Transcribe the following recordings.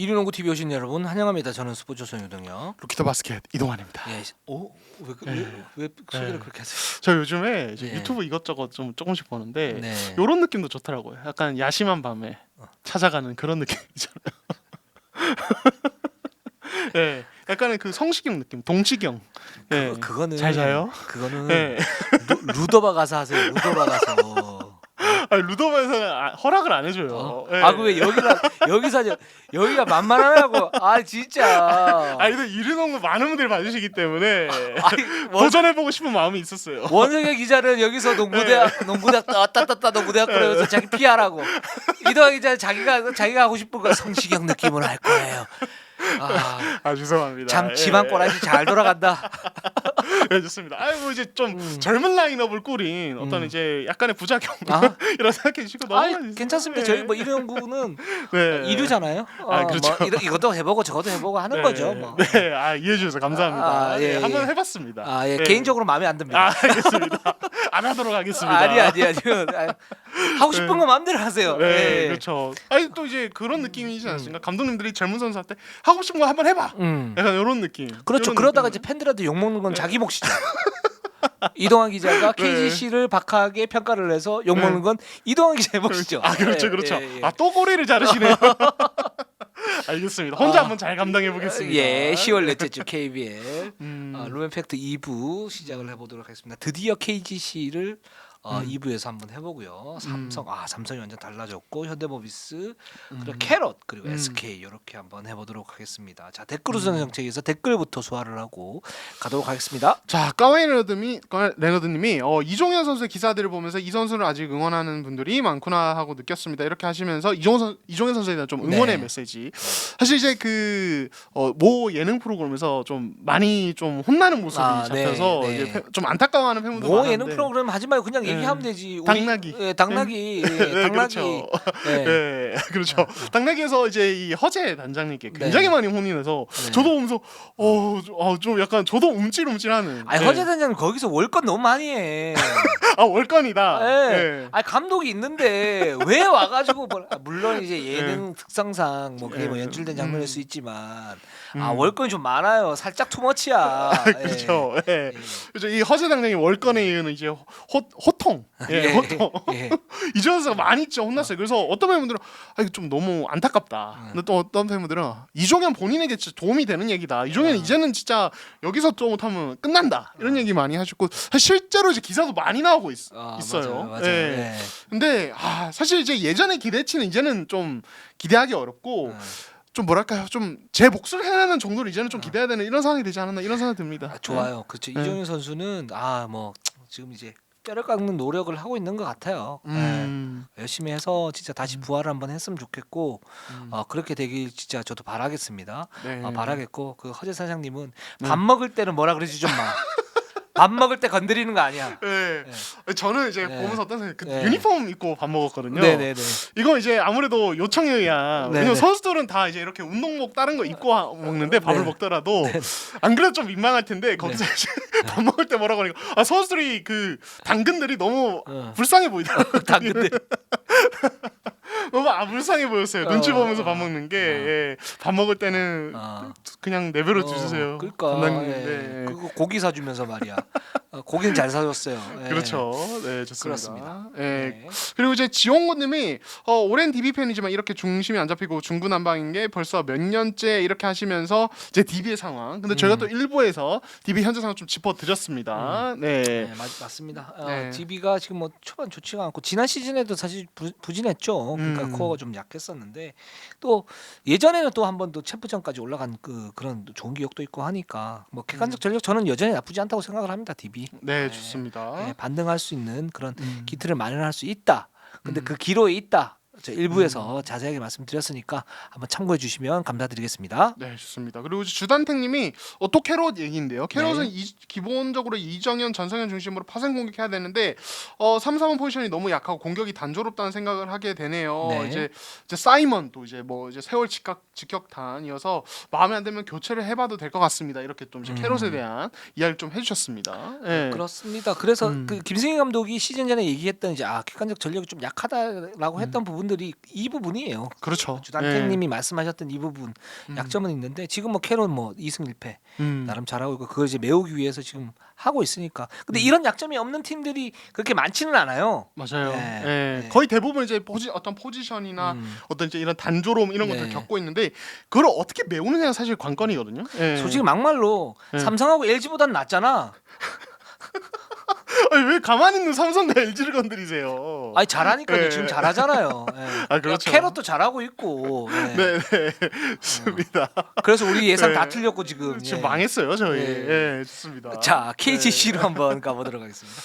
이리농구 TV 오신 여러분 환영합니다. 저는 스포츠 손유동이요. 루키더 바스켓 이동환입니다. 예, 왜 소개를 네. 그렇게 하세요? 저 요즘에 이제 네. 유튜브 이것저것 좀 조금씩 보는데 네. 요런 느낌도 좋더라고요. 약간 야심한 밤에 찾아가는 그런 느낌 있잖아요. 예, 약간의 그 성시경 느낌, 동시경. 예, 그거는 잘 자요? 그거는 예. 루더바 가서 하세요. 루더바 가서. 아니, 루도바에서는 허락을 안 해줘요. 어? 예. 아, 그 왜 여기가 만만하냐고. 아, 진짜. 아니 근데 이르농구 많은 분들이 봐주시기 때문에 아니, 도전해보고 싶은 마음이 있었어요. 원석의 기자는 여기서 농구대학 왔다 농구대학 그러면서 자기 PR하고 이동환 기자는 자기가 하고 싶은 거 성시경 느낌으로 할 거예요. 아 죄송합니다. 참 집안 꼬라지 잘 돌아간다. 네, 좋습니다. 아이고 이제 좀 젊은 라인업을 꾸린 어떤 이제 약간의 부작용 이런 생각해 주시고 넘어가주세요. 괜찮습니다. 저희 뭐 이루연구는 네. 이루잖아요. 그렇죠. 뭐 이것도 해보고 저것도 해보고 하는 네. 거죠. 뭐. 네, 이해해 주셔서 감사합니다. 예, 네, 한번 예. 해봤습니다. 예. 네. 개인적으로 마음에 안 듭니다. 알겠습니다. 안 하도록 하겠습니다. 아니. 하고 싶은 거 마음대로 하세요. 네, 예. 그렇죠. 아니 또 이제 그런 느낌이지 않습니까? 감독님들이 젊은 선수한테 하고 싶은 거 한번 해봐. 약간 이런 느낌. 그렇죠. 이런 그러다가 느낌을. 이제 팬들한테 욕 먹는 건 자기 몫이죠. 이동환 기자가 KGC를 박하게 평가를 해서 욕 먹는 건 이동환 기자의 몫이죠. 그렇죠, 그렇죠. 예. 또 꼬리를 자르시네요. 알겠습니다. 혼자 한번 잘 감당해 보겠습니다. 예, 10월 넷째 주 KBL 음. 루멘팩트 2부 시작을 해보도록 하겠습니다. 드디어 KGC를 2부에서 한번 해보고요. 삼성이 완전 달라졌고 현대모비스 그리고 캐럿 그리고 SK 이렇게 한번 해보도록 하겠습니다. 자 댓글 우선 정책에서 댓글부터 소화를 하고 가도록 하겠습니다. 자, 까웨이 레너드님이 이종현 선수의 기사들을 보면서 이 선수를 아직 응원하는 분들이 많구나 하고 느꼈습니다. 이렇게 하시면서 이종현 선수에 대한 좀 응원의 네. 메시지. 사실 이제 모 예능 프로그램에서 좀 많이 좀 혼나는 모습이 잡혀서 네. 이제 좀 안타까워하는 팬분들 뭐 많았는데. 예능 프로그램 하지 말고 그냥 얘기하면 되지. 당나귀. 예, 당나귀. 네, 당나귀. 그렇죠. 예. 네, 그렇죠. 당나귀에서 이제 이 허재 단장님께 굉장히 많이 혼인해서 네. 저도 보면서 좀 약간 저도 움찔움찔하는. 아니 허재 단장님 거기서 월권 너무 많이 해. 월권이다. 예. 네. 아니 감독이 있는데 왜 와가지고 물론 이제 예능 특성상 뭐 그게 뭐 연출된 장면일 수 있지만 월권이 좀 많아요. 살짝 투머치야. 그렇죠. 예. 그렇죠. 이 허재 당장이 월권에 이유는 이제 호통. 예, 호통. 예. 이종현 선수가 많이 진짜 혼났어요. 그래서 어떤 팬분들은 이거 좀 너무 안타깝다. 근데 또 어떤 팬분들은 이종현 본인에게 진짜 도움이 되는 얘기다. 이종현 이제는 진짜 여기서 또 못하면 끝난다. 이런 얘기 많이 하셨고 실제로 이제 기사도 많이 나오고 있어요. 맞아요. 예. 예. 근데 사실 이제 예전의 기대치는 이제는 좀 기대하기 어렵고 좀 뭐랄까요, 좀 제 몫을 해내는 정도로 이제는 좀 기대해야 되는 이런 상황이 되지 않았나 이런 생각이 듭니다. 좋아요. 그렇죠. 이종현 선수는 뭐 지금 이제 뼈를 깎는 노력을 하고 있는 것 같아요. 열심히 해서 진짜 다시 부활을 한번 했으면 좋겠고 그렇게 되길 진짜 저도 바라겠습니다. 네. 바라겠고 그 허재 사장님은 밥 먹을 때는 뭐라 그러지 좀 마. 밥 먹을 때 건드리는 거 아니야. 네. 저는 이제 네. 보면서 어떤 생각, 네. 유니폼 입고 밥 먹었거든요. 네네네. 이거 이제 아무래도 요청에 의한 네네. 왜냐면 선수들은 다 이제 이렇게 운동복 다른 거 입고 먹는데 밥을 네. 먹더라도 안 그래도 좀 민망할 텐데 거기서 이제 밥 먹을 때 뭐라고 하니까 선수들이 그 당근들이 너무 불쌍해 보이더라고요. 당근들. 너무 불쌍해 보였어요. 눈치 보면서 밥 먹는 게 밥 먹을 때는 그냥 내버려 두세요. 그러니까 감독님. 네. 그거 고기 사주면서 말이야. 고기는 잘 사줬어요. 예. 그렇죠. 네, 좋습니다. 그렇습니다. 예. 네. 그리고 이제 지원고님이 오랜 DB 팬이지만 이렇게 중심이 안 잡히고 중구난방인 게 벌써 몇 년째 이렇게 하시면서 이제 DB의 상황. 근데 저희가 또 일부에서 DB 현재 상황 좀 짚어드렸습니다. 네. 네, 맞습니다. 네. DB가 지금 뭐 초반 좋지가 않고 지난 시즌에도 사실 부진했죠. 그러니까 코어가 좀 약했었는데 또 예전에는 또 한 번 또 챔프전까지 올라간 그런 좋은 기억도 있고 하니까 뭐 객관적 전력 저는 여전히 나쁘지 않다고 생각을 합니다. DB. 네, 좋습니다. 네, 반등할 수 있는 그런 기틀을 마련할 수 있다. 근데 그 기로에 있다. 저 일부에서 자세하게 말씀드렸으니까 한번 참고해 주시면 감사드리겠습니다. 네, 좋습니다. 그리고 이제 주단택님이 또 캐롯 얘기인데요. 캐롯은 네. 기본적으로 이정현, 전성현 중심으로 파생 공격해야 되는데 3, 4번 포지션이 너무 약하고 공격이 단조롭다는 생각을 하게 되네요. 네. 이제 사이먼도 이제 세월 직격탄이어서 마음에 안 들면 교체를 해봐도 될 것 같습니다. 이렇게 좀 이제 캐롯에 대한 이야기를 좀 해주셨습니다. 네. 그렇습니다. 그래서 그 김승희 감독이 시즌 전에 얘기했던 이제 객관적 전력이 좀 약하다라고 했던 부분이 부분들이 이 부분이에요. 그렇죠. 주단택님이 말씀하셨던 이 부분 음. 약점은 있는데 지금 뭐 캐롯 뭐 2승 1패 음. 나름 잘하고 있고 그걸 이제 메우기 위해서 지금 하고 있으니까. 근데 이런 약점이 없는 팀들이 그렇게 많지는 않아요. 맞아요. 네. 예. 네. 거의 대부분 이제 어떤 포지션이나 어떤 이제 이런 단조로움 이런 것들 네. 겪고 있는데 그걸 어떻게 메우느냐가 사실 관건이거든요. 예. 솔직히 막말로 네. 삼성하고 LG보단 낫잖아. 아니, 왜 가만히 있는 삼성과 LG를 건드리세요? 아니 잘하니까요. 예. 지금 잘하잖아요. 예. 아, 그렇죠. 캐럿도 잘하고 있고. 예. 네, 좋습니다. 그래서 우리 예상 네. 다 틀렸고 지금. 지금 예. 망했어요, 저희. 네. 예, 좋습니다. 자 KGC로 한번 가보도록 하겠습니다.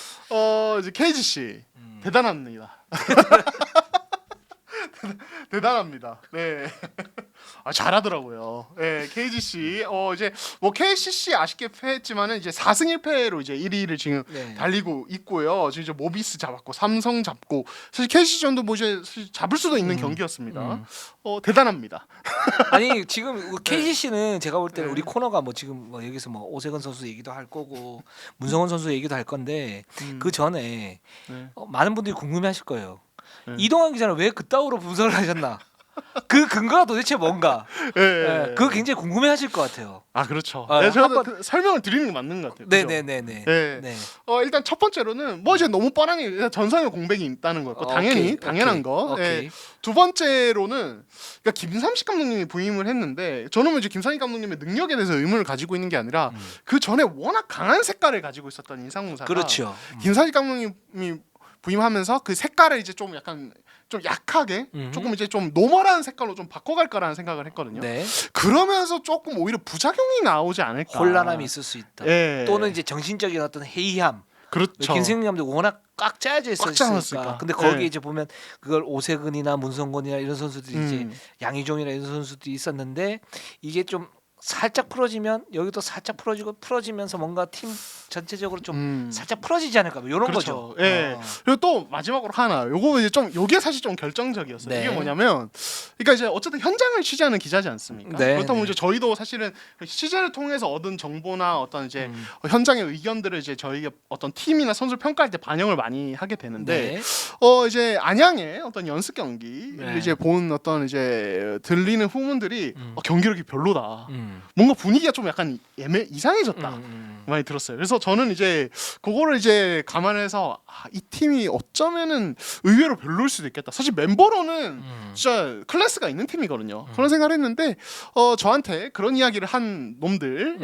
이제 KGC 대단합니다. 대단합니다. 네. 아, 잘하더라고요. 네, KGC 이제 뭐 KCC 아쉽게 패했지만은 이제 4승 1패로 이제 1위를 지금 네. 달리고 있고요. 지금 이제 모비스 잡았고 삼성 잡고 사실 KC전도 뭐 이제 사실 잡을 수도 있는 경기였습니다. 대단합니다. 아니 지금 KCC는 제가 볼 때는 네. 우리 코너가 뭐 지금 뭐 여기서 뭐 오세근 선수 얘기도 할 거고 문성원 선수 얘기도 할 건데 그 전에 네. 많은 분들이 궁금해하실 거예요. 네. 이동환 기자는 왜 그따위로 분석을 하셨나? 그 근거가 도대체 뭔가? 예, 예, 그거 굉장히 궁금해하실 것 같아요. 아, 그렇죠. 아, 네, 제가 한번- 설명을 드리는 게 맞는 것 같아요. 그죠? 네네네네. 네. 네. 일단 첫 번째로는 뭐 이제 너무 뻔하게 일단 전성의 공백이 있다는 거고 당연히 오케이, 당연한 오케이, 거. 오케이. 예. 두 번째로는 그러니까 김삼식 감독님이 부임을 했는데 저는 뭐 이제 김삼식 감독님의 능력에 대해서 의문을 가지고 있는 게 아니라 그 전에 워낙 강한 색깔을 가지고 있었던 인상무사가 그렇죠. 김삼식 감독님이 부임하면서 그 색깔을 이제 좀 약간 좀 약하게 조금 이제 좀 노멀한 색깔로 좀 바꿔갈 거라는 생각을 했거든요. 네. 그러면서 조금 오히려 부작용이 나오지 않을까. 혼란함이 있을 수 있다. 예. 또는 이제 정신적인 어떤 해이함. 그렇죠. 김승민 감독 워낙 꽉 짜여져 꽉 있었으니까. 짜놨으니까. 근데 거기에 네. 이제 보면 그걸 오세근이나 문성곤이나 이런 선수들이 이제 음. 양희종이나 이런 선수들이 있었는데 이게 좀 살짝 풀어지면 여기도 살짝 풀어지면서 뭔가 팀 전체적으로 좀 살짝 풀어지지 않을까 뭐 이런 그렇죠. 거죠. 예. 그리고 또 마지막으로 하나 요거 이제 좀 요게 사실 좀 결정적이었어요. 네. 이게 뭐냐면 그러니까 이제 어쨌든 현장을 취재하는 기자지 않습니까? 네, 그렇다면 네. 이제 저희도 사실은 취재를 통해서 얻은 정보나 어떤 이제 현장의 의견들을 이제 저희가 어떤 팀이나 선수를 평가할 때 반영을 많이 하게 되는데 네. 이제 안양의 어떤 연습 경기 네. 이제 본 어떤 이제 들리는 후문들이 경기력이 별로다. 뭔가 분위기가 좀 약간 이상해졌다. 많이 들었어요. 그래서 저는 이제 그거를 이제 감안해서 이 팀이 어쩌면은 의외로 별로일 수도 있겠다. 사실 멤버로는 진짜 클래스가 있는 팀이거든요. 그런 생각을 했는데 저한테 그런 이야기를 한 놈들,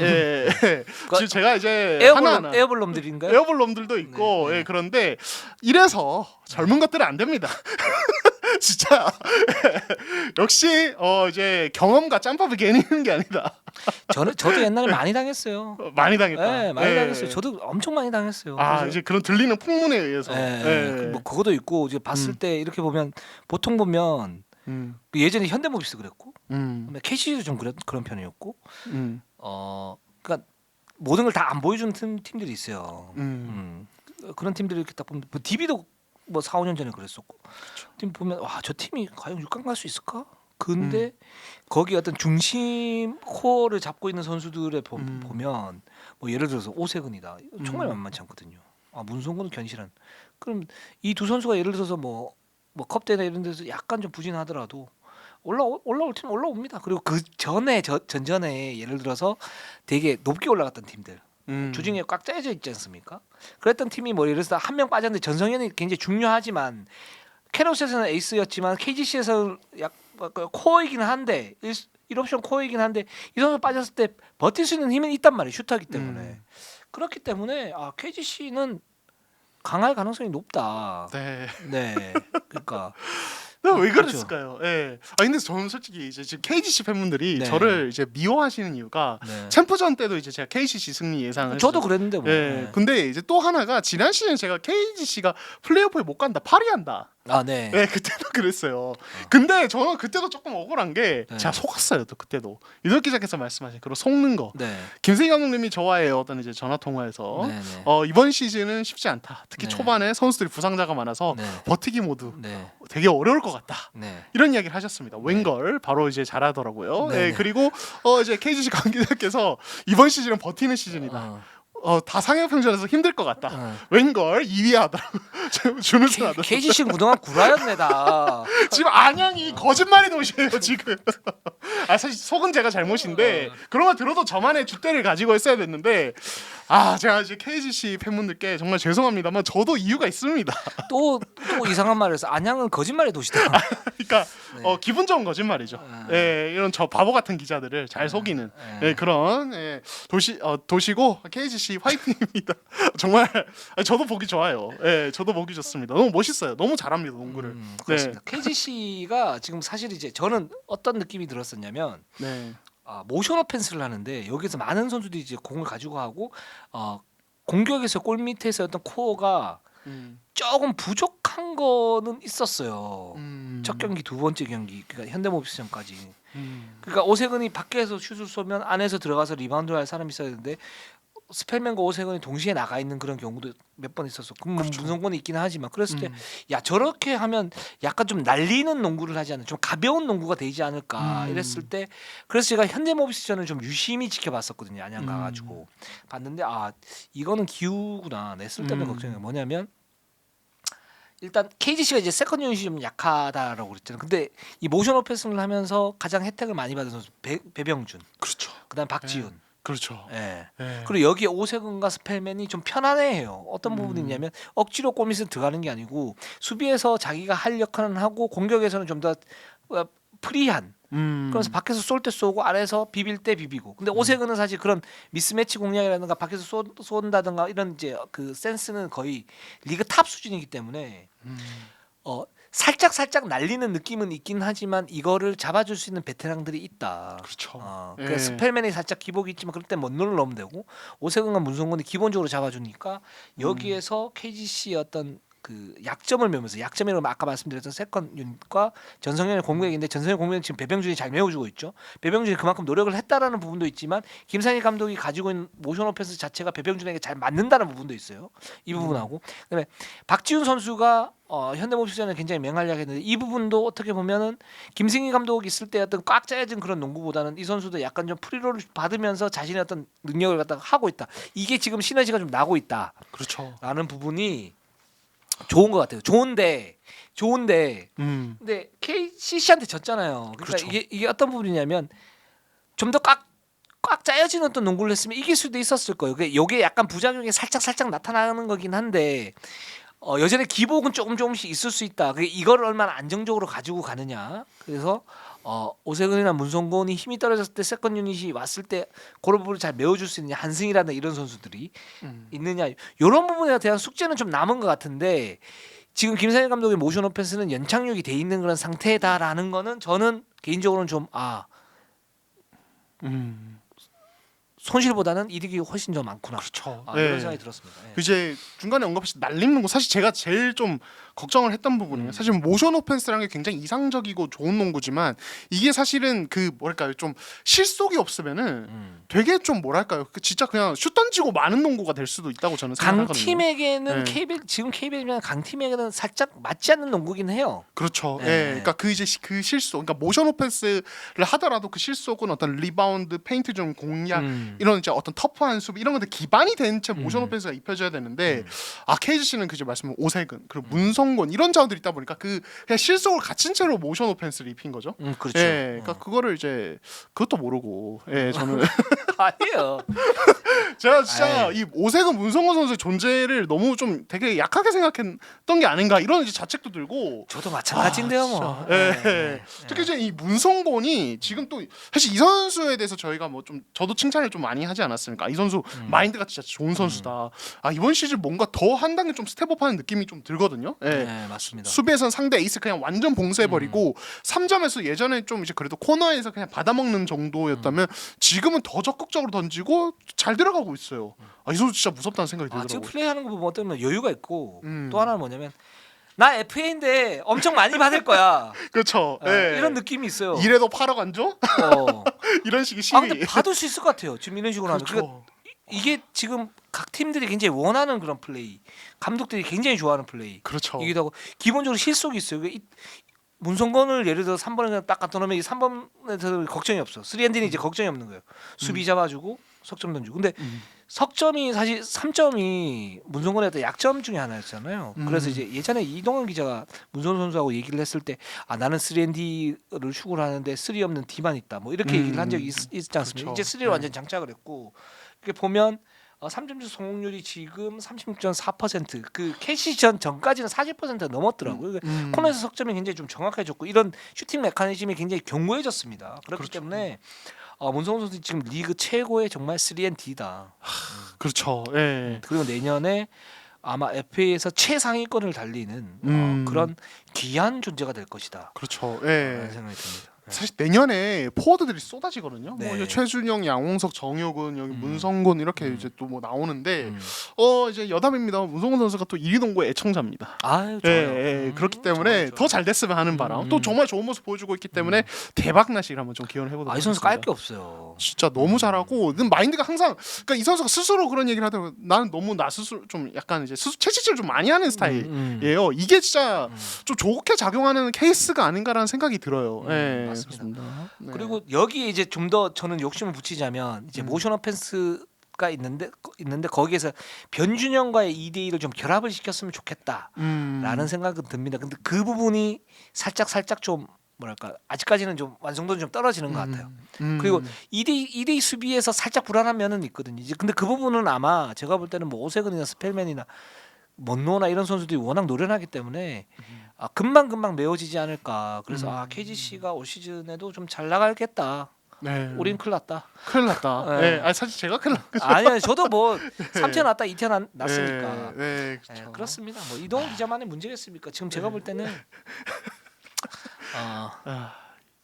지금 제가 이제 하나하나 에어볼 놈들인가요? 에어볼 놈들도 있고, 네, 네. 그런데 이래서 젊은 것들은 안 됩니다. 진짜 역시 이제 경험과 짬밥을 괜히 있는 게 아니다. 저도 옛날에 많이 당했어요. 많이 당했다. 네, 많이 예. 당했어요. 저도 엄청 많이 당했어요. 그래서 이제 그런 들리는 풍문에 의해서. 뭐 그것도 있고 이제 봤을 때 이렇게 보면 보통 보면 그 예전에 현대모비스 그랬고 그다음에 KC도 좀 그런 편이었고 그러니까 모든 걸 다 안 보여주는 팀들이 있어요. 그런 팀들이 이렇게 딱 보면 뭐 DB도 뭐 4, 5년 전에 그랬었고 팀 보면 와 저 팀이 과연 6강 갈 수 있을까? 근데 거기 어떤 중심 코어를 잡고 있는 선수들의 보면 뭐 예를 들어서 오세근이다 정말 만만치 않거든요. 문성곤은 견실한. 그럼 이 두 선수가 예를 들어서 뭐 컵대나 이런 데서 약간 좀 부진하더라도 올라올 팀 올라옵니다. 그리고 그 전에 전전에 예를 들어서 되게 높게 올라갔던 팀들 주중에 꽉 짜여져 있지 않습니까? 그랬던 팀이 뭐 예를 들어서 한 명 빠졌는데 전성현이 굉장히 중요하지만 캐롯에서는 에이스였지만 KGC에서는 코어이긴 한데 1옵션 코어이긴 한데 이 선수 빠졌을 때 버틸 수 있는 힘은 있단 말이에요. 슈터기 때문에. 그렇기 때문에 KGC는 강할 가능성이 높다. 네. 네. 그러니까 왜 그렇죠. 그랬을까요? 예. 근데 저는 솔직히 이제 지금 KGC 팬분들이 네. 저를 이제 미워하시는 이유가 네. 챔프전 때도 이제 제가 KCC 승리 예상을 저도 했어요. 그랬는데 뭐. 예. 네. 근데 이제 또 하나가 지난 시즌 제가 KGC가 플레이오프에 못 간다, 파리한다. 네. 네, 그때도 그랬어요. 근데 저는 그때도 조금 억울한 게 네. 제가 속았어요. 또 그때도 이덕 기자께서 말씀하신 그런 속는 거. 네. 김세희 감독님이 저와의 어떤 이제 전화 통화에서 네, 네. 이번 시즌은 쉽지 않다. 특히 네. 초반에 선수들이 부상자가 많아서 네. 버티기 모드 네. 되게 어려울 것 같다. 네. 이런 이야기를 하셨습니다. 웬걸 바로 이제 잘하더라고요. 네, 네, 네. 그리고 이제 KGC 관계자께서 이번 시즌은 버티는 시즌이다. 다 상해평전에서 힘들 것 같다. 어. 웬걸 2위 하더라고. 준우승 하더라고. KGC는 그동안 구라였네 다. 지금 안양이 거짓말의 도시예요 지금. 사실 속은 제가 잘못인데 그런 거 들어도 저만의 줏대를 가지고 했어야 됐는데 제가 이제 KGC 팬분들께 정말 죄송합니다만 저도 이유가 있습니다. 또 이상한 말을 해서 안양은 거짓말의 도시다. 그러니까 네. 기분 좋은 거짓말이죠. 이런 저 바보 같은 기자들을 잘 속이는 그런 도시고 KGC 화이팅입니다. 정말 저도 보기 좋아요. 저도 보기 좋습니다. 너무 멋있어요. 너무 잘합니다 농구를. 그렇습니다. KGC가 지금 사실 이제 저는 어떤 느낌이 들었었냐면 네. 모션 오펜스를 하는데 여기서 많은 선수들이 이제 공을 가지고 하고 공격에서 골 밑에서 어떤 코어가 조금 부족한 거는 있었어요. 첫 경기 두 번째 경기 그러니까 현대모비스전까지. 그러니까 오세근이 밖에서 슛을 쏘면 안에서 들어가서 리바운드를 할 사람이 있어야 되는데 스펠맨과 오세근이 동시에 나가 있는 그런 경우도 몇 번 있었어. 그럼 그렇죠. 문성곤이 있기는 하지만 그랬을 때 야 저렇게 하면 약간 좀 날리는 농구를 하지 않나, 좀 가벼운 농구가 되지 않을까 이랬을 때 그래서 제가 현대모비스전을 좀 유심히 지켜봤었거든요. 안양 가가지고 봤는데 이거는 기우구나. 내 쓸데없는 걱정이 뭐냐면 일단 KGC가 이제 세컨 유닛이 좀 약하다라고 그랬잖아요. 근데 이 모션 오펜스를 하면서 가장 혜택을 많이 받은 선수 배병준, 그렇죠. 그다음 박지훈. 그렇죠. 예. 네. 그리고 여기에 오세근과 스펠맨이 좀 편안해해요. 어떤 부분이 있냐면 억지로 골밑에 들어가는 게 아니고 수비에서 자기가 할 역할은 하고 공격에서는 좀 더 프리한. 그래서 밖에서 쏠 때 쏘고 안에서 비빌 때 비비고. 근데 오세근은 사실 그런 미스매치 공략이라든가 밖에서 쏜다든가 이런 이제 그 센스는 거의 리그 탑 수준이기 때문에 살짝 날리는 느낌은 있긴 하지만 이거를 잡아줄 수 있는 베테랑들이 있다. 그렇죠. 그러니까 스펠맨이 살짝 기복이 있지만 그럴 때 못 넣으면 되고 오세근과 문성곤이 기본적으로 잡아주니까 여기에서 KGC의 어떤 그 약점을 메우면서, 약점이라고 아까 말씀드렸던 세컨 유닛과 전성현의 공격인데 전성현 공격은 지금 배병준이 잘 메워주고 있죠. 배병준이 그만큼 노력을 했다라는 부분도 있지만 김상희 감독이 가지고 있는 모션 오펜스 자체가 배병준에게 잘 맞는다는 부분도 있어요. 이 부분하고 그다음에 박지훈 선수가 현대모비스전에 굉장히 맹활약했는데 이 부분도 어떻게 보면은 김승희 감독이 있을 때 어떤 꽉 짜여진 그런 농구보다는 이 선수도 약간 좀 프리롤을 받으면서 자신의 어떤 능력을 갖다가 하고 있다. 이게 지금 시너지가 좀 나고 있다. 그렇죠. 라는 부분이 좋은 것 같아요. 좋은데 근데 KCC한테 졌잖아요. 그러니까 그렇죠. 이게 어떤 부분이냐면 좀 더 꽉 짜여진 어떤 농구를 했으면 이길 수도 있었을 거예요. 이게 약간 부작용이 살짝 나타나는 거긴 한데 여전히 기복은 조금씩 있을 수 있다. 이걸 얼마나 안정적으로 가지고 가느냐. 그래서 오세근이나 문성곤이 힘이 떨어졌을 때 세컨 유닛이 왔을 때 그런 부분을 잘 메워줄 수 있느냐, 한승이라는 이런 선수들이 있느냐, 이런 부분에 대한 숙제는 좀 남은 것 같은데 지금 김상현 감독의 모션 오펜스는 연착륙이 돼 있는 그런 상태다라는 거는 저는 개인적으로는 좀 손실보다는 이득이 훨씬 더 많구나. 그렇죠. 이런 생각이 들었습니다. 이제 중간에 언급하신 날림 농구 사실 제가 제일 좀 걱정을 했던 부분이에요. 사실 모션 오펜스라는 게 굉장히 이상적이고 좋은 농구지만 이게 사실은 그 뭐랄까요, 좀 실속이 없으면은 되게 좀 뭐랄까요, 진짜 그냥 슛 던지고 많은 농구가 될 수도 있다고 저는 생각하거든요. 강팀에게는 네. 지금 KBL이면 강팀에게는 살짝 맞지 않는 농구긴 해요. 그렇죠. 네. 그러니까 그 이제 그 실속, 그러니까 모션 오펜스를 하더라도 그 실속은 어떤 리바운드, 페인트 좀 공략 이런 이제 어떤 터프한 수비 이런 것들 기반이 된 채 모션 오펜스가 입혀져야 되는데 KGC는 그제 말씀 오세근 그리고 문성곤 이런 자원들이 있다 보니까 그냥 실속을 갖춘 채로 모션 오펜스를 입힌 거죠. 그렇죠. 그러니까 그거를 이제 그것도 모르고 저는 아니에요. 제가 진짜 이 오세근 문성곤 선수의 존재를 너무 좀 되게 약하게 생각했던 게 아닌가 이런 이제 자책도 들고. 저도 마찬가지인데요, 뭐. 특히 이제 이 문성곤이 지금 또 사실 이 선수에 대해서 저희가 뭐 좀 저도 칭찬을 좀 많이 하지 않았습니까? 이 선수 마인드가 진짜 좋은 선수다. 이번 시즌 뭔가 더 한 단계 좀 스텝업하는 느낌이 좀 들거든요. 네, 맞습니다. 수비에서는 상대 에이스 그냥 완전 봉쇄해버리고 3점에서 예전에 좀 이제 그래도 코너에서 그냥 받아먹는 정도였다면 지금은 더 적극적으로 던지고 잘 들어가고 있어요. 이 선수 진짜 무섭다는 생각이 지금 들더라고요. 플레이하는 거 보면 어떤 여유가 있고 또 하나는 뭐냐면 나 FA인데 엄청 많이 받을 거야. 그렇죠. 이런 느낌이 있어요. 이래도 8억 안 줘? 이런 식의 시위. 근데 받을 수 있을 것 같아요. 지금 이런 식으로 하면. 그렇죠. 이게 지금 각 팀들이 굉장히 원하는 그런 플레이, 감독들이 굉장히 좋아하는 플레이. 그렇죠. 이기도 하고 기본적으로 실속이 있어요. 문성건을 예를 들어 3번에 그냥 딱 갖다 놓으면 이 3번에서 걱정이 없어. 3&D는 이제 걱정이 없는 거예요. 수비 잡아주고 석점 던지고. 근데 석점이 사실 3점이 문성곤의 어떤 약점 중에 하나였잖아요. 그래서 이제 예전에 이동환 기자가 문성곤 선수하고 얘기를 했을 때 나는 3&D를 추구를 하는데 3 없는 D만 있다. 뭐 이렇게 얘기를 한 적이 있지 않습니까? 그렇죠. 이제 3를 완전 장착을 했고 이렇게 보면 3점슛 성공률이 지금 36.4%. 그 캐시 전까지는 40% 넘었더라고요. 코너에서 석점이 굉장히 좀 정확해졌고 이런 슈팅 메커니즘이 굉장히 견고해졌습니다. 그렇기 그렇죠. 때문에 문성곤 선수 지금 리그 최고의 정말 3&D다. 그렇죠. 예. 그리고 내년에 아마 FA에서 최상위권을 달리는 그런 귀한 존재가 될 것이다. 그렇죠. 라는 예. 생각이 듭니다. 네. 사실 내년에 포워드들이 쏟아지거든요. 네. 뭐 이제 최준영, 양홍석, 정효근, 여기 문성곤 이렇게 이제 또 뭐 나오는데 이제 여담입니다. 문성곤 선수가 또 이리동고의 애청자입니다. 아유 예, 좋아요. 예. 그렇기 때문에 좋아요. 더 잘 됐으면 하는 바람. 또 정말 좋은 모습 보여주고 있기 때문에 대박 나시길 한번 좀 기원해 보도록 이 선수 하겠습니다. 깔 게 없어요. 진짜 너무 잘하고 마인드가 항상 그러니까 이 선수가 스스로 그런 얘기를 하더라고요. 나는 너무 나 스스로 좀 약간 이제 채찍질 좀 많이 하는 스타일이에요. 이게 진짜 좀 좋게 작용하는 케이스가 아닌가라는 생각이 들어요. 예, 맞습니다. 그렇습니다. 네. 그리고 여기에 이제 좀 더 저는 욕심을 붙이자면 이제 모션 오펜스가 있는데 거기에서 변준영과의 2대2를 좀 결합을 시켰으면 좋겠다라는 생각은 듭니다. 근데 그 부분이 살짝 좀 뭐랄까 아직까지는 좀 완성도는 좀 떨어지는 것 같아요. 그리고 2대2 수비에서 살짝 불안한 면은 있거든요. 이제 근데 그 부분은 아마 제가 볼 때는 뭐 오세근이나 스펠맨이나 먼노나 이런 선수들이 워낙 노련하기 때문에 금방 메워지지 않을까. 그래서 KGC가 올 시즌에도 좀 잘 나가겠다. 네. 우린 큰일 났다. 큰일 났다. 네. 네. 사실 제가 큰일 났죠. 아니요, 저도 뭐 3태 났다, 2태 났으니까. 네, 그렇죠. 네, 그렇습니다. 뭐 이동훈 기자만의 문제겠습니까? 지금 제가 볼 때는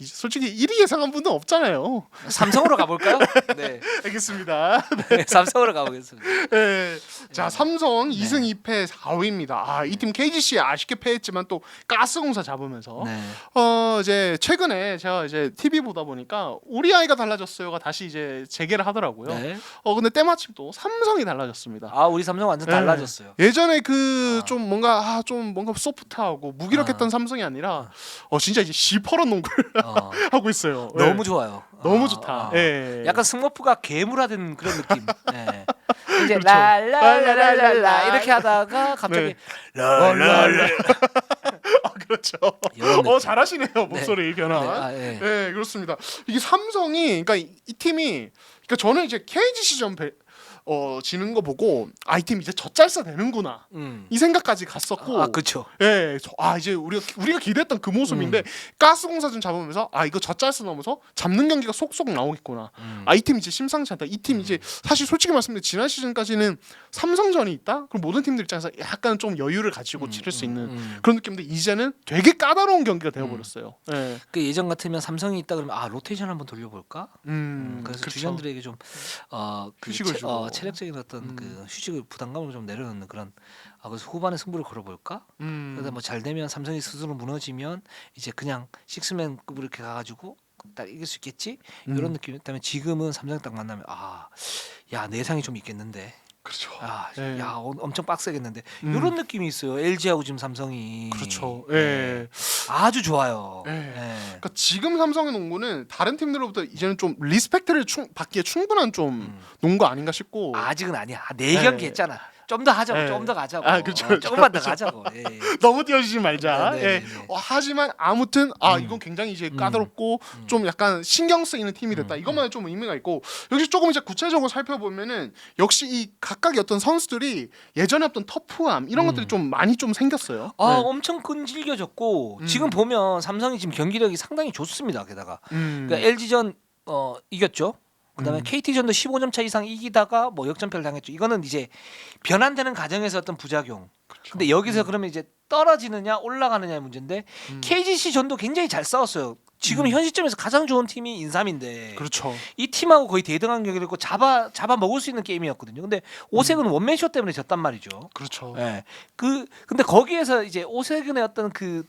솔직히 1위 예상한 분은 없잖아요. 삼성으로 가볼까요? 네, 알겠습니다. 네 삼성으로 가보겠습니다. 네. 자, 삼성 2승 2패 4위입니다. 이 팀 KGC에 아쉽게 패했지만 또 가스공사 잡으면서 네. 이제 최근에 제가 이제 TV 보다 보니까 우리 아이가 달라졌어요가 다시 이제 재개를 하더라고요. 네. 근데 때마침 또 삼성이 달라졌습니다. 우리 삼성 완전 네. 달라졌어요. 예전에 그 좀 뭔가 소프트하고 무기력했던 삼성이 아니라 진짜 이제 시퍼런 농구를 하고 있어요. 너무 네. 좋아요. 너무 좋다. 예. 약간 스머프가 괴물화된 그런 느낌. 네. 이제 그렇죠. 랄랄랄랄라 이렇게 하다가 갑자기 랄랄라. 그렇죠. 이런 느낌. 잘하시네요. 목소리 변화. 네. 네, 그렇습니다. 이게 삼성이 그러니까 이 팀이 그러니까 저는 이제 KGC전 지는 거 보고 이 팀 이제 젖잘싸 되는구나. 이 생각까지 갔었고. 그렇죠. 예. 이제 우리가 기대했던 그 모습인데 가스공사전 잡으면서 이거 젖잘싸 넘어서 잡는 경기가 속속 나오겠구나. 이 팀 이제 심상치 않다. 이 팀 이제 사실 솔직히 말씀드리면 지난 시즌까지는 삼성전이 있다. 그럼 모든 팀들 입장에서 약간 좀 여유를 가지고 치를 수 있는 그런 느낌인데 이제는 되게 까다로운 경기가 되어 버렸어요. 예. 그 예전 같으면 삼성이 있다 그러면 로테이션 한번 돌려볼까? 그래서 그렇죠. 주전들에게 좀 휴식을 주고. 체력적인 어떤 그 휴식을 부담감을 좀 내려놓는 그런 그래서 후반에 승부를 걸어볼까? 그래서 뭐 잘 되면 삼성이 스스로 무너지면 이제 그냥 식스맨급으로 이렇게 가가지고 딱 이길 수 있겠지 이런 느낌이었다면 지금은 삼성 딱 만나면 야 내상이 좀 있겠는데. 그렇죠. 야 엄청 빡세겠는데 이런 느낌이 있어요. LG하고 지금 삼성이. 그렇죠. 예. 아주 좋아요. 예. 예. 그러니까 지금 삼성의 농구는 다른 팀들로부터 이제는 좀 리스펙트를 받기에 충분한 좀 농구 아닌가 싶고. 아직은 아니야. 4경기 했잖아. 좀 더 하자고, 네. 좀 더 가자고. 그렇죠. 조금만 더 가자고. 예. 너무 띄워주지 말자. 네, 네, 예. 네, 네. 하지만 아무튼 이건 굉장히 이제 까다롭고 좀 약간 신경 쓰이는 팀이 됐다. 이것만 좀 의미가 있고 역시 조금 이제 구체적으로 살펴보면은 역시 이 각각의 어떤 선수들이 예전에 어떤 터프함 이런 것들이 좀 많이 좀 생겼어요. 네. 엄청 끈질겨졌고 지금 보면 삼성이 지금 경기력이 상당히 좋습니다. 게다가 그러니까 LG전 이겼죠. 그다음에 KT전도 15점 차 이상 이기다가 뭐 역전패를 당했죠. 이거는 이제 변환되는 과정에서 어떤 부작용. 그렇죠. 근데 여기서 그러면 이제 떨어지느냐 올라가느냐의 문제인데 KGC 전도 굉장히 잘 싸웠어요. 지금 현 시점에서 가장 좋은 팀이 인삼인데 그렇죠. 이 팀하고 거의 대등한 경기를 했고 잡아 먹을 수 있는 게임이었거든요. 근데 오색은 원맨쇼 때문에 졌단 말이죠. 그렇죠. 예. 근데 거기에서 이제 오색은의 어떤 그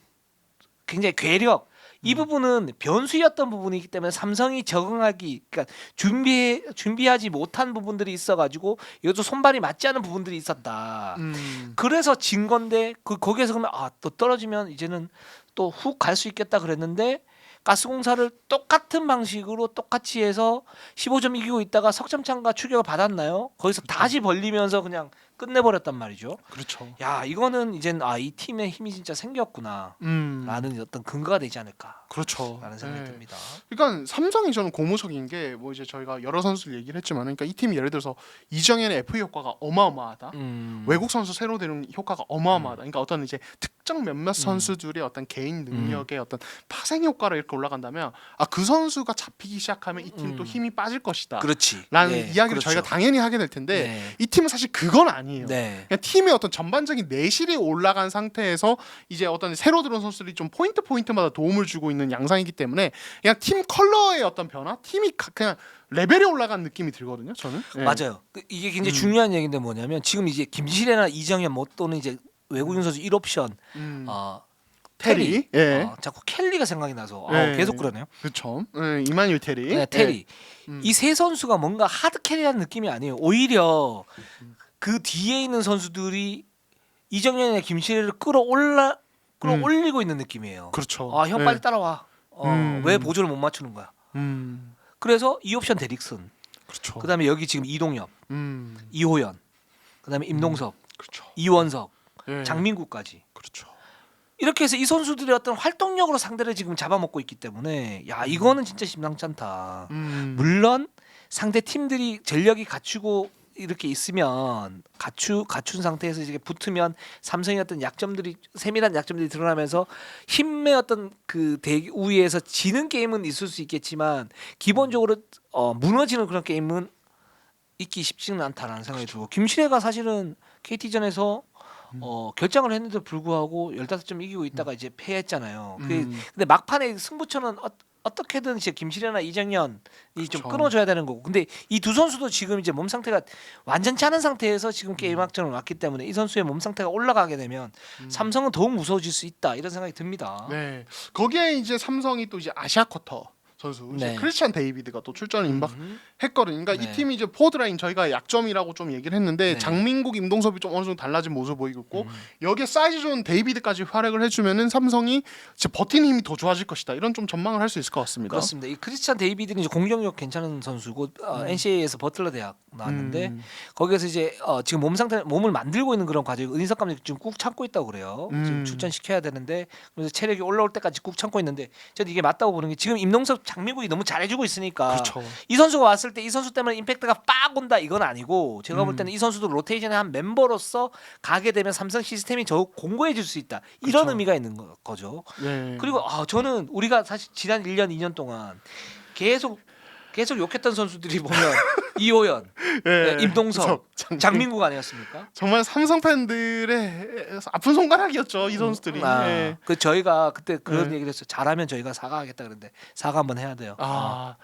굉장히 괴력 이 부분은 변수였던 부분이기 때문에 삼성이 적응하기 그러니까 준비하지 못한 부분들이 있어가지고 이것도 손발이 맞지 않은 부분들이 있었다. 그래서 진 건데 거기에서 그러면 또 떨어지면 이제는 또 훅 갈 수 있겠다 그랬는데 가스공사를 똑같은 방식으로 똑같이 해서 15점 이기고 있다가 석점차인가 추격을 받았나요? 거기서 다시 벌리면서 그냥 끝내버렸단 말이죠. 그렇죠. 야 이거는 이젠 이 팀의 힘이 진짜 생겼구나 라는 어떤 근거가 되지 않을까 그렇죠. 라는 생각이 네. 듭니다. 그러니까 삼성이 저는 고무적인 게 뭐 이제 저희가 여러 선수들 얘기를 했지만, 그러니까 이 팀이 예를 들어서 이정현의 FA 효과가 어마어마하다. 외국 선수 새로 데려온 효과가 어마어마하다. 그러니까 어떤 이제 특정 몇몇 선수들의 어떤 개인 능력의 어떤 파생 효과로 이렇게 올라간다면, 그 선수가 잡히기 시작하면 이 팀 또 힘이 빠질 것이다. 그렇지. 라는 네, 이야기를 그렇죠. 저희가 당연히 하게 될 텐데 네. 이 팀은 사실 그건 아니에요. 네. 그냥 팀의 어떤 전반적인 내실이 올라간 상태에서 이제 어떤 새로 들어온 선수들이 좀 포인트마다 도움을 주고 있는 양상이기 때문에 그냥 팀 컬러의 어떤 변화, 팀이 그냥 레벨이 올라간 느낌이 들거든요. 저는. 네. 맞아요. 이게 굉장히 중요한 얘기인데 뭐냐면 지금 이제 김시래나 이정현 뭐 또는 이제 외국인 선수 1옵션 테리. 예. 자꾸 켈리가 생각이 나서 네. 계속 그러네요. 그렇죠. 이마뉴엘 테리. 네, 테리. 음. 이 세 선수가 뭔가 하드 캐리하는 느낌이 아니에요. 오히려 그 뒤에 있는 선수들이 이정현이나 김시래를 끌어올리고 있는 느낌이에요. 그렇죠. 형 예. 빨리 따라와. 음. 왜 보조를 못 맞추는 거야? 그래서 2옵션 데릭슨. 그렇죠. 그다음에 여기 지금 이동엽, 이호연, 그다음에 임동섭, 그렇죠. 이원석, 예. 장민구까지. 그렇죠. 이렇게 해서 이 선수들의 어떤 활동력으로 상대를 지금 잡아먹고 있기 때문에 야 이거는 진짜 심상치 않다. 물론 상대 팀들이 전력이 갖추고 이렇게 있으면 갖춘 상태에서 이제 붙으면 삼성의 어떤 약점들이 세밀한 약점들이 드러나면서 힘의 어떤 그 대우위에서 지는 게임은 있을 수 있겠지만 기본적으로 무너지는 그런 게임은 있기 쉽지는 않다라는 생각이 들고 김시래가 사실은 KT전에서 결장을 했는데도 불구하고 15점 이기고 있다가 이제 패했잖아요. 근데 막판에 승부처는 어떻게든 이제 김시래나 이정현이 좀 그쵸. 끊어줘야 되는 거고. 근데 이 두 선수도 지금 이제 몸 상태가 완전치 않은 상태에서 지금 게임 확정을 왔기 때문에 이 선수의 몸 상태가 올라가게 되면 삼성은 더욱 무서워질 수 있다 이런 생각이 듭니다. 네. 거기에 이제 삼성이 또 이제 아시아 쿼터 선수 이제 네. 크리스찬 데이비드가 또 출전을 임박했거든요. 그러니까 네. 이 팀이 이제 포드라인 저희가 약점이라고 좀 얘기를 했는데 네. 장민국, 임동섭이 좀 어느 정도 달라진 모습 보이고 있고 여기에 사이즈 좋은 데이비드까지 활약을 해주면은 삼성이 이제 버티는 힘이 더 좋아질 것이다. 이런 좀 전망을 할 수 있을 것 같습니다. 그렇습니다. 이 크리스찬 데이비드는 이제 공격력 괜찮은 선수고 NCAA에서 버틀러 대학 나왔는데 거기에서 이제 지금 몸을 만들고 있는 그런 과정. 은희석 감독이 지금 꾹 참고 있다고 그래요. 지금 출전시켜야 되는데 그래서 체력이 올라올 때까지 꾹 참고 있는데 저는 이게 맞다고 보는 게 지금 임동섭, 장민국이 너무 잘해주고 있으니까 그렇죠. 이 선수가 왔을 때 이 선수 때문에 임팩트가 빡 온다 이건 아니고 제가 볼 때는 이 선수도 로테이션의 한 멤버로서 가게 되면 삼성 시스템이 더욱 공고해질 수 있다 이런 그렇죠. 의미가 있는 거죠. 네. 그리고 저는 우리가 사실 지난 1년 2년 동안 계속 욕했던 선수들이 보면 이호연, 예. 임동섭, 그래서 장민국 아니었습니까? 정말 삼성 팬들의 아픈 손가락이었죠 이 선수들이. 예. 그 저희가 그때 그런 네. 얘기를 했어요. 잘하면 저희가 사과하겠다 그랬는데 사과 한번 해야 돼요.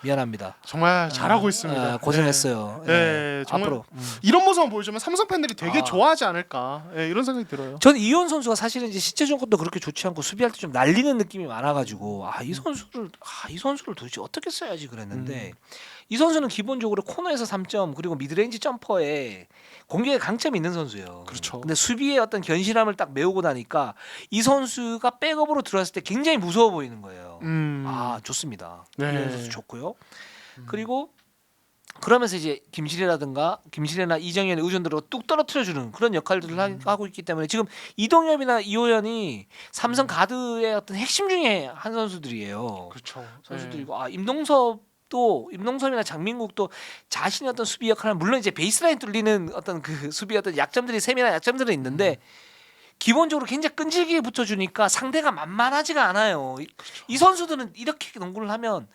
미안합니다. 정말 잘하고 있습니다. 고생했어요. 예. 예, 정말 앞으로. 이런 모습만 보여주면 삼성 팬들이 되게 좋아하지 않을까 이런 생각이 들어요. 저는 이현 선수가 사실은 이제 시체 조건도 그렇게 좋지 않고 수비할 때 좀 날리는 느낌이 많아가지고 이 선수를 도대체 어떻게 써야지 그랬는데 이 선수는 기본적으로 코너에서 3점 그리고 미드레인지 점퍼에 공격에 강점이 있는 선수예요. 그렇죠. 근데 수비의 어떤 견실함을 딱 메우고 나니까 이 선수가 백업으로 들어왔을 때 굉장히 무서워 보이는 거예요. 좋습니다. 네. 이현 선수 좋고요. 그리고 그러면서 이제 김시래나 이정현의 의존들로 뚝 떨어뜨려주는 그런 역할들을 하고 있기 때문에 지금 이동엽이나 이호연이 삼성 가드의 어떤 핵심 중에 한 선수들이에요. 그렇죠. 선수들이고 임동섭이나 장민국도 자신의 어떤 수비 역할은 물론 이제 베이스라인 뚫리는 어떤 그 수비 어떤 약점들이 세밀한 약점들은 있는데 기본적으로 굉장히 끈질기게 붙여주니까 상대가 만만하지가 않아요. 이 선수들은 이렇게 농구를 하면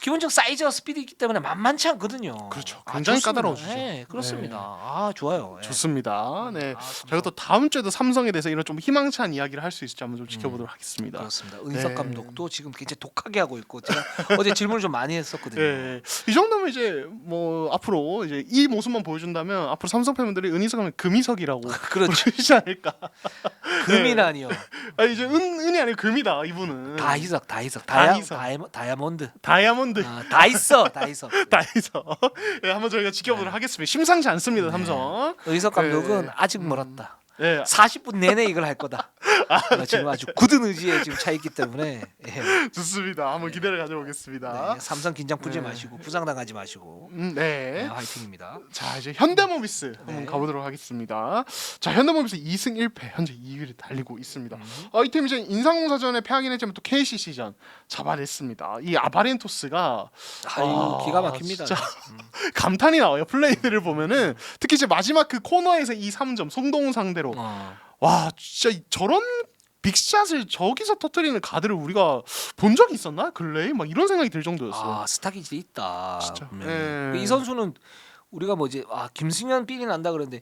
기본적 사이즈와 스피드 있기 때문에 만만치 않거든요. 그렇죠. 굉장히 좋습니다. 까다로워지죠. 네, 그렇습니다. 좋아요. 네. 좋습니다. 네. 삼성. 저희가 또 다음 주에도 삼성에 대해서 이런 좀 희망찬 이야기를 할 수 있을지 한번 좀 지켜보도록 하겠습니다. 그렇습니다. 은석 네. 감독도 지금 굉장히 독하게 하고 있고 제가 어제 질문을 좀 많이 했었거든요. 네. 이 정도면 이제 뭐 앞으로 이제 이 모습만 보여준다면 앞으로 삼성 팬분들이 은희석 하면 금희석이라고 그렇죠. 부르시지 않을까. 금이라니요. 이제 은이 아니고 금이다 이분은. 다희석. 다이아몬드. 다이아몬드. 다 있어. 다이석. 네, 한번 저희가 지켜보도록 하겠습니다. 심상치 않습니다 삼성. 의석 감독은 네. 아직 멀었다. 네. 40분 내내 이걸 할 거다. 지금 아주 굳은 의지에 지금 차 있기 때문에 좋습니다. 한번 기대를 가져보겠습니다. 삼성 긴장 풀지 마시고 부상당하지 마시고 네. 화이팅입니다. 자 이제 현대모비스 한번 네. 가보도록 하겠습니다. 자 현대모비스 2승 1패 현재 2위를 달리고 있습니다. 이 팀 이제 인상공사전에 패하긴 했지만 또 KCC전 잡아냈습니다. 이 아바렌토스가 기가 막힙니다. 진짜 감탄이 나와요. 플레이들을 보면은 특히 이제 마지막 그 코너에서 이 3점 송동훈 상대로 와 진짜 저런 빅샷을 저기서 터뜨리는 가드를 우리가 본 적이 있었나 근래에 막 이런 생각이 들 정도였어요. 스타 기질이 있다. 진짜. 분명히. 예. 이 선수는 우리가 뭐지 김승현 삘이 난다 그러는데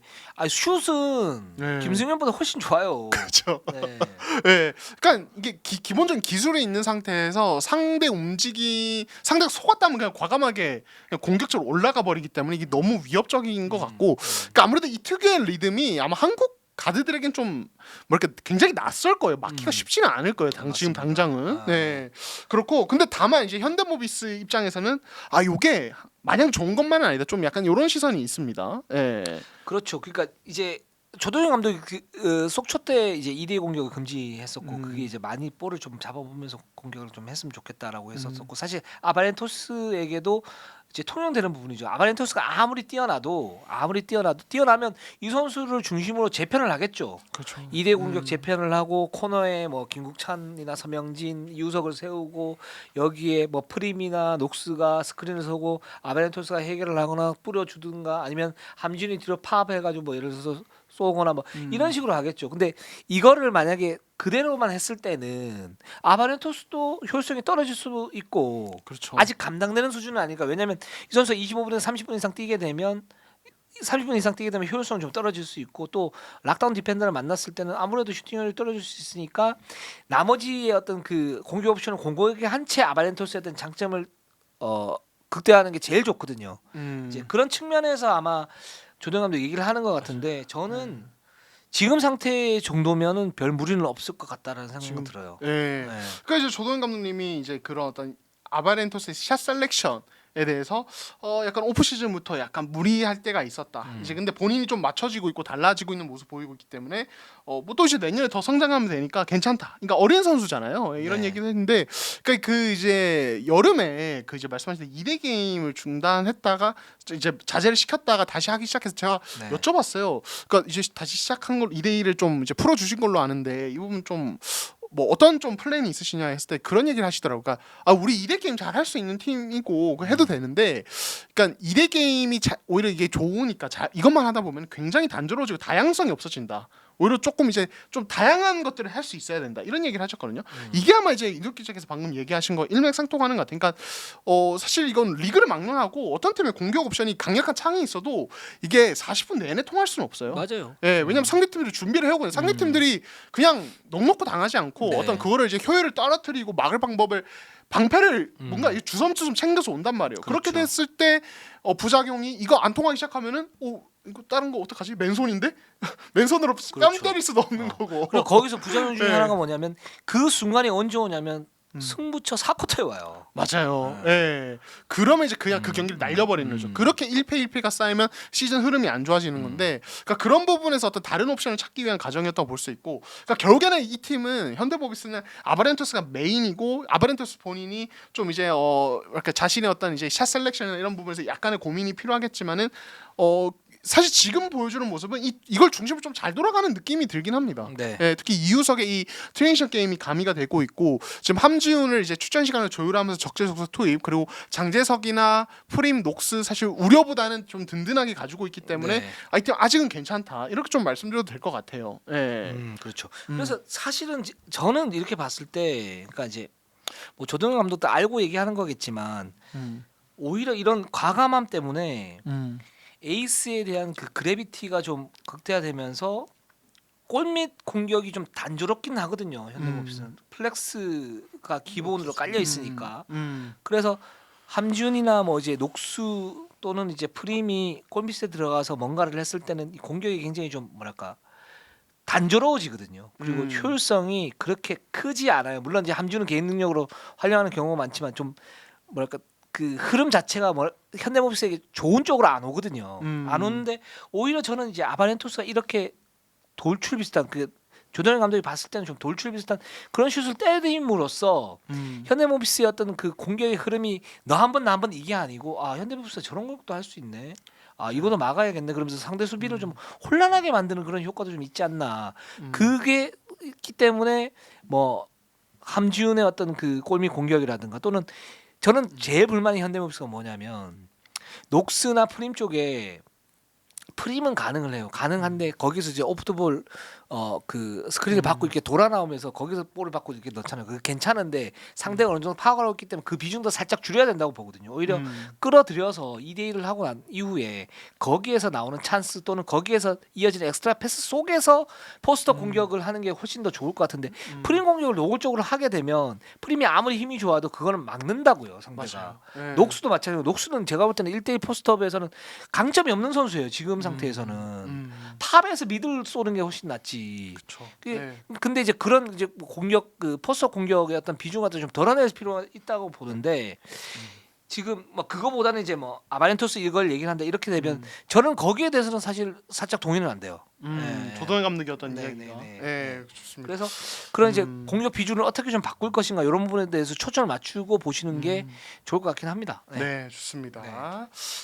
슛은 네. 김승현보다 훨씬 좋아요. 그렇죠. 네. 네, 그러니까 이게 기본적인 기술이 있는 상태에서 상대가 속았다면 그냥 과감하게 그냥 공격적으로 올라가 버리기 때문에 이게 너무 위협적인 것 같고, 그러니까 아무래도 이 특유의 리듬이 아마 한국 가드들에겐 좀 뭐랄까 굉장히 낯설 거예요. 막기가 쉽지는 않을 거예요. 지금 맞습니다. 당장은. 네, 그렇고 근데 다만 이제 현대모비스 입장에서는 요게 마냥 좋은 것만은 아니다. 좀 약간 이런 시선이 있습니다. 예. 그렇죠. 그러니까 이제 조동현 감독이 속초 때 이제 2대 공격을 금지했었고 그게 이제 많이 볼을 좀 잡아보면서 공격을 좀 했으면 좋겠다라고 했었고 사실 아바렌토스에게도 이제 통용되는 부분이죠. 아바렌토스가 아무리 뛰어나면 이 선수를 중심으로 재편을 하겠죠. 그렇죠. 2대 공격 재편을 하고 코너에 뭐 김국찬이나 서명진, 유석을 세우고 여기에 뭐 프림이나 녹스가 스크린을 서고 아바렌토스가 해결을 하거나 뿌려주든가 아니면 함준이 뒤로 파업해가지고 뭐 예를 들어서 쏘거나 뭐 이런 식으로 하겠죠. 근데 이거를 만약에 그대로만 했을 때는 아바렌토스도 효율성이 떨어질 수도 있고 그렇죠. 아직 감당되는 수준은 아니니까. 왜냐하면 이 선수가 25분에서 30분 이상 뛰게 되면 효율성은 좀 떨어질 수 있고 또 락다운 디펜더를 만났을 때는 아무래도 슈팅률이 떨어질 수 있으니까 나머지의 어떤 그 공격 옵션을 공격에 한 채 아바렌토스의 어떤 장점을 극대화하는 게 제일 좋거든요. 이제 그런 측면에서 아마 조동 감독 얘기를 하는 것 같은데 저는 지금 상태 정도면은 별 무리는 없을 것 같다라는 생각이 들어요. 예. 네. 그러니까 이제 조동현 감독님이 이제 그런 어떤 아바렌토스의 샷 셀렉션에 대해서 약간 오프 시즌부터 약간 무리할 때가 있었다. 이제 근데 본인이 좀 맞춰지고 있고 달라지고 있는 모습 보이고 있기 때문에 뭐 또 이제 내년에 더 성장하면 되니까 괜찮다. 그러니까 어린 선수잖아요. 이런 네. 얘기를 했는데 그러니까 그 이제 여름에 그 이제 말씀하신 2대 게임을 중단했다가 이제 자제를 시켰다가 다시 하기 시작해서 제가 네. 여쭤봤어요. 그러니까 이제 다시 시작한 걸 2대 1을 좀 이제 풀어 주신 걸로 아는데 이 부분 좀 뭐 어떤 좀 플랜이 있으시냐 했을 때 그런 얘기를 하시더라고요. 그러니까 우리 2대 게임 잘 할 수 있는 팀이고 그거 해도 되는데, 그러니까 2대 게임이 오히려 이게 좋으니까 이것만 하다 보면 굉장히 단조로워지고 다양성이 없어진다. 오히려 조금 이제 좀 다양한 것들을 할 수 있어야 된다. 이런 얘기를 하셨거든요. 이게 아마 이제 이덕기자께서 방금 얘기하신 거 일맥상통하는 것 같아요. 그러니까 사실 이건 리그를 막론하고 어떤 팀의 공격 옵션이 강력한 창이 있어도 이게 40분 내내 통할 수는 없어요. 맞아요. 예, 왜냐면 상대팀들이 준비를 해오고 상대팀들이 그냥 넉넉고 당하지 않고 네. 어떤 그거를 이제 효율을 떨어뜨리고 막을 방패를 뭔가 주섬주섬 챙겨서 온단 말이에요. 그렇게 그렇죠. 됐을 때 부작용이 이거 안 통하기 시작하면은 이거 다른 거 어떡하지? 맨손인데? 맨손으로 뺨 그렇죠. 때릴 수도 없는 거고. 그리고 거기서 부작용 중에 네. 하나가 뭐냐면 그 순간이 언제 오냐면 승부처 4쿼터에 와요. 맞아요. 예. 그러면 이제 그냥 그 경기를 날려버리는 거죠. 그렇게 1패 1패가 쌓이면 시즌 흐름이 안 좋아지는 건데, 그러니까 그런 부분에서 어떤 다른 옵션을 찾기 위한 과정이었다고 볼 수 있고, 그러니까 결국에는 이 팀은 현대모비스는 아바렌토스가 메인이고 아바렌토스 본인이 좀 이제 이렇게 자신의 어떤 이제 샷 셀렉션이나 이런 부분에서 약간의 고민이 필요하겠지만은 사실 지금 보여주는 모습은 이걸 중심으로 좀 잘 돌아가는 느낌이 들긴 합니다. 네. 예, 특히 이유석의 이 트레이션 게임이 가미가 되고 있고 지금 함지훈을 이제 출전 시간을 조율하면서 적재적소 투입, 그리고 장재석이나 프림, 녹스 사실 우려보다는 좀 든든하게 가지고 있기 때문에 네. 아이템 아직은 괜찮다 이렇게 좀 말씀드려도 될 것 같아요. 예. 그렇죠. 그래서 사실은 저는 이렇게 봤을 때, 그러니까 이제 뭐 조동현 감독도 알고 얘기하는 거겠지만 오히려 이런 과감함 때문에 에이스에 대한 그 그래비티가 좀 극대화되면서 골밑 공격이 좀 단조롭긴 하거든요. 현대모비스는 플렉스가 기본으로 깔려 있으니까. 그래서 함준이나 뭐 이제 녹수 또는 이제 프림이 골밑에 들어가서 뭔가를 했을 때는 이 공격이 굉장히 좀 뭐랄까 단조로워지거든요. 그리고 효율성이 그렇게 크지 않아요. 물론 이제 함준은 개인 능력으로 활용하는 경우가 많지만 좀 뭐랄까 그 흐름 자체가 현대모비스에게 좋은 쪽으로 안 오거든요. 안 오는데 오히려 저는 이제 아바렌토스가 이렇게 돌출 비슷한 그 조던현 감독이 봤을 때는 좀 돌출 비슷한 그런 슛을 때림으로써 현대모비스의 어떤 그 공격의 흐름이 너 한 번 나 한 번 이게 아니고 아 현대모비스가 저런 것도 할 수 있네. 아 이거도 막아야겠네. 그러면서 상대 수비를 좀 혼란하게 만드는 그런 효과도 좀 있지 않나. 그게 있기 때문에 뭐 함지훈의 어떤 그 골밑 공격이라든가 또는 저는 제일 불만이 현대모비스가 뭐냐면 녹스나 프림 쪽에 프림은 가능을 해요. 가능한데 거기서 이제 오프더볼 그 스크린을 받고 이렇게 돌아 나오면서 거기서 볼을 받고 이렇게 넣잖아요. 그게 괜찮은데 상대가 어느 정도 파악을 했기 때문에 그 비중도 살짝 줄여야 된다고 보거든요. 오히려 끌어들여서 2대 1을 하고 난 이후에 거기에서 나오는 찬스 또는 거기에서 이어지는 엑스트라 패스 속에서 포스터 공격을 하는 게 훨씬 더 좋을 것 같은데 프림 공격을 노골적으로 하게 되면 프림이 아무리 힘이 좋아도 그거는 막는다고요, 상대가. 맞아요. 네. 녹수도 마찬가지고 녹수는 제가 볼 때는 1대1 포스트업에서는 강점이 없는 선수예요. 지금 상태에서는 탑에서 미들 쏘는 게 훨씬 낫지. 그렇죠. 근데 이제 그런 이제 공격 그 포스트 공격의 어떤 비중 같은 좀 덜어낼 필요가 있다고 보는데 지금 뭐 그거보다는 이제 뭐 아바렌토스 이걸 얘기를 한다 이렇게 되면 저는 거기에 대해서는 사실 살짝 동의는 안 돼요. 조던 감독이 어떤 네, 이야기가. 네, 네. 네, 좋습니다. 그래서 그런 이제 공격 비중을 어떻게 좀 바꿀 것인가 이런 부분에 대해서 초점을 맞추고 보시는 게 좋을 것 같긴 합니다. 네, 좋습니다. 네.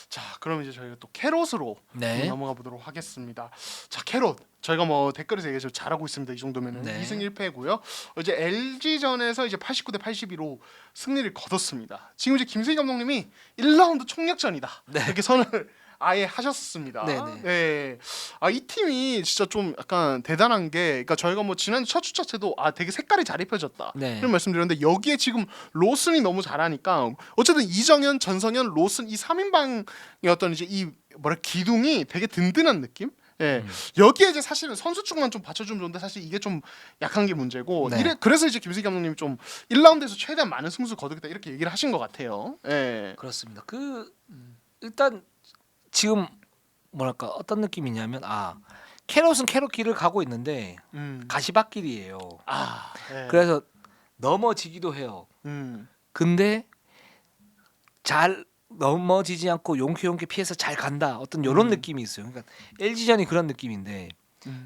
자, 그럼 이제 저희가 또 캐롯으로 네. 넘어가 보도록 하겠습니다. 자, 캐롯. 저희가 뭐 댓글에서 얘기해서 잘하고 있습니다. 이 정도면은 네. 2승 1패고요. 이제 LG전에서 이제 89대 82로 승리를 거뒀습니다. 지금 이제 김세희 감독님이 1라운드 총력전이다. 네. 이렇게 선을 아예 하셨습니다. 네네. 네. 아, 이 팀이 진짜 좀 약간 대단한 게, 그러니까 저희가 뭐 지난 첫 주차 때도 아 되게 색깔이 잘 입혀졌다 네. 이런 말씀드렸는데 여기에 지금 로슨이 너무 잘하니까 어쨌든 이정현, 전성현, 로슨 이 3인방의 어떤 이제 이 뭐라 기둥이 되게 든든한 느낌. 예, 여기에 이제 사실은 선수층만 좀 받쳐주면 좋은데 사실 이게 좀 약한 게 문제고 네. 그래서 이제 김승기 감독님이 좀 1라운드에서 최대한 많은 승수 거두겠다 이렇게 얘기를 하신 것 같아요. 예. 그렇습니다. 그 일단 지금 뭐랄까 어떤 느낌이냐면 아 캐롯은 캐롯 길을 가고 있는데 가시밭길이에요. 아, 예. 그래서 넘어지기도 해요. 근데 잘 넘어지지 않고 용케 피해서 잘 간다. 어떤 이런 느낌이 있어요. 그러니까 LG전이 그런 느낌인데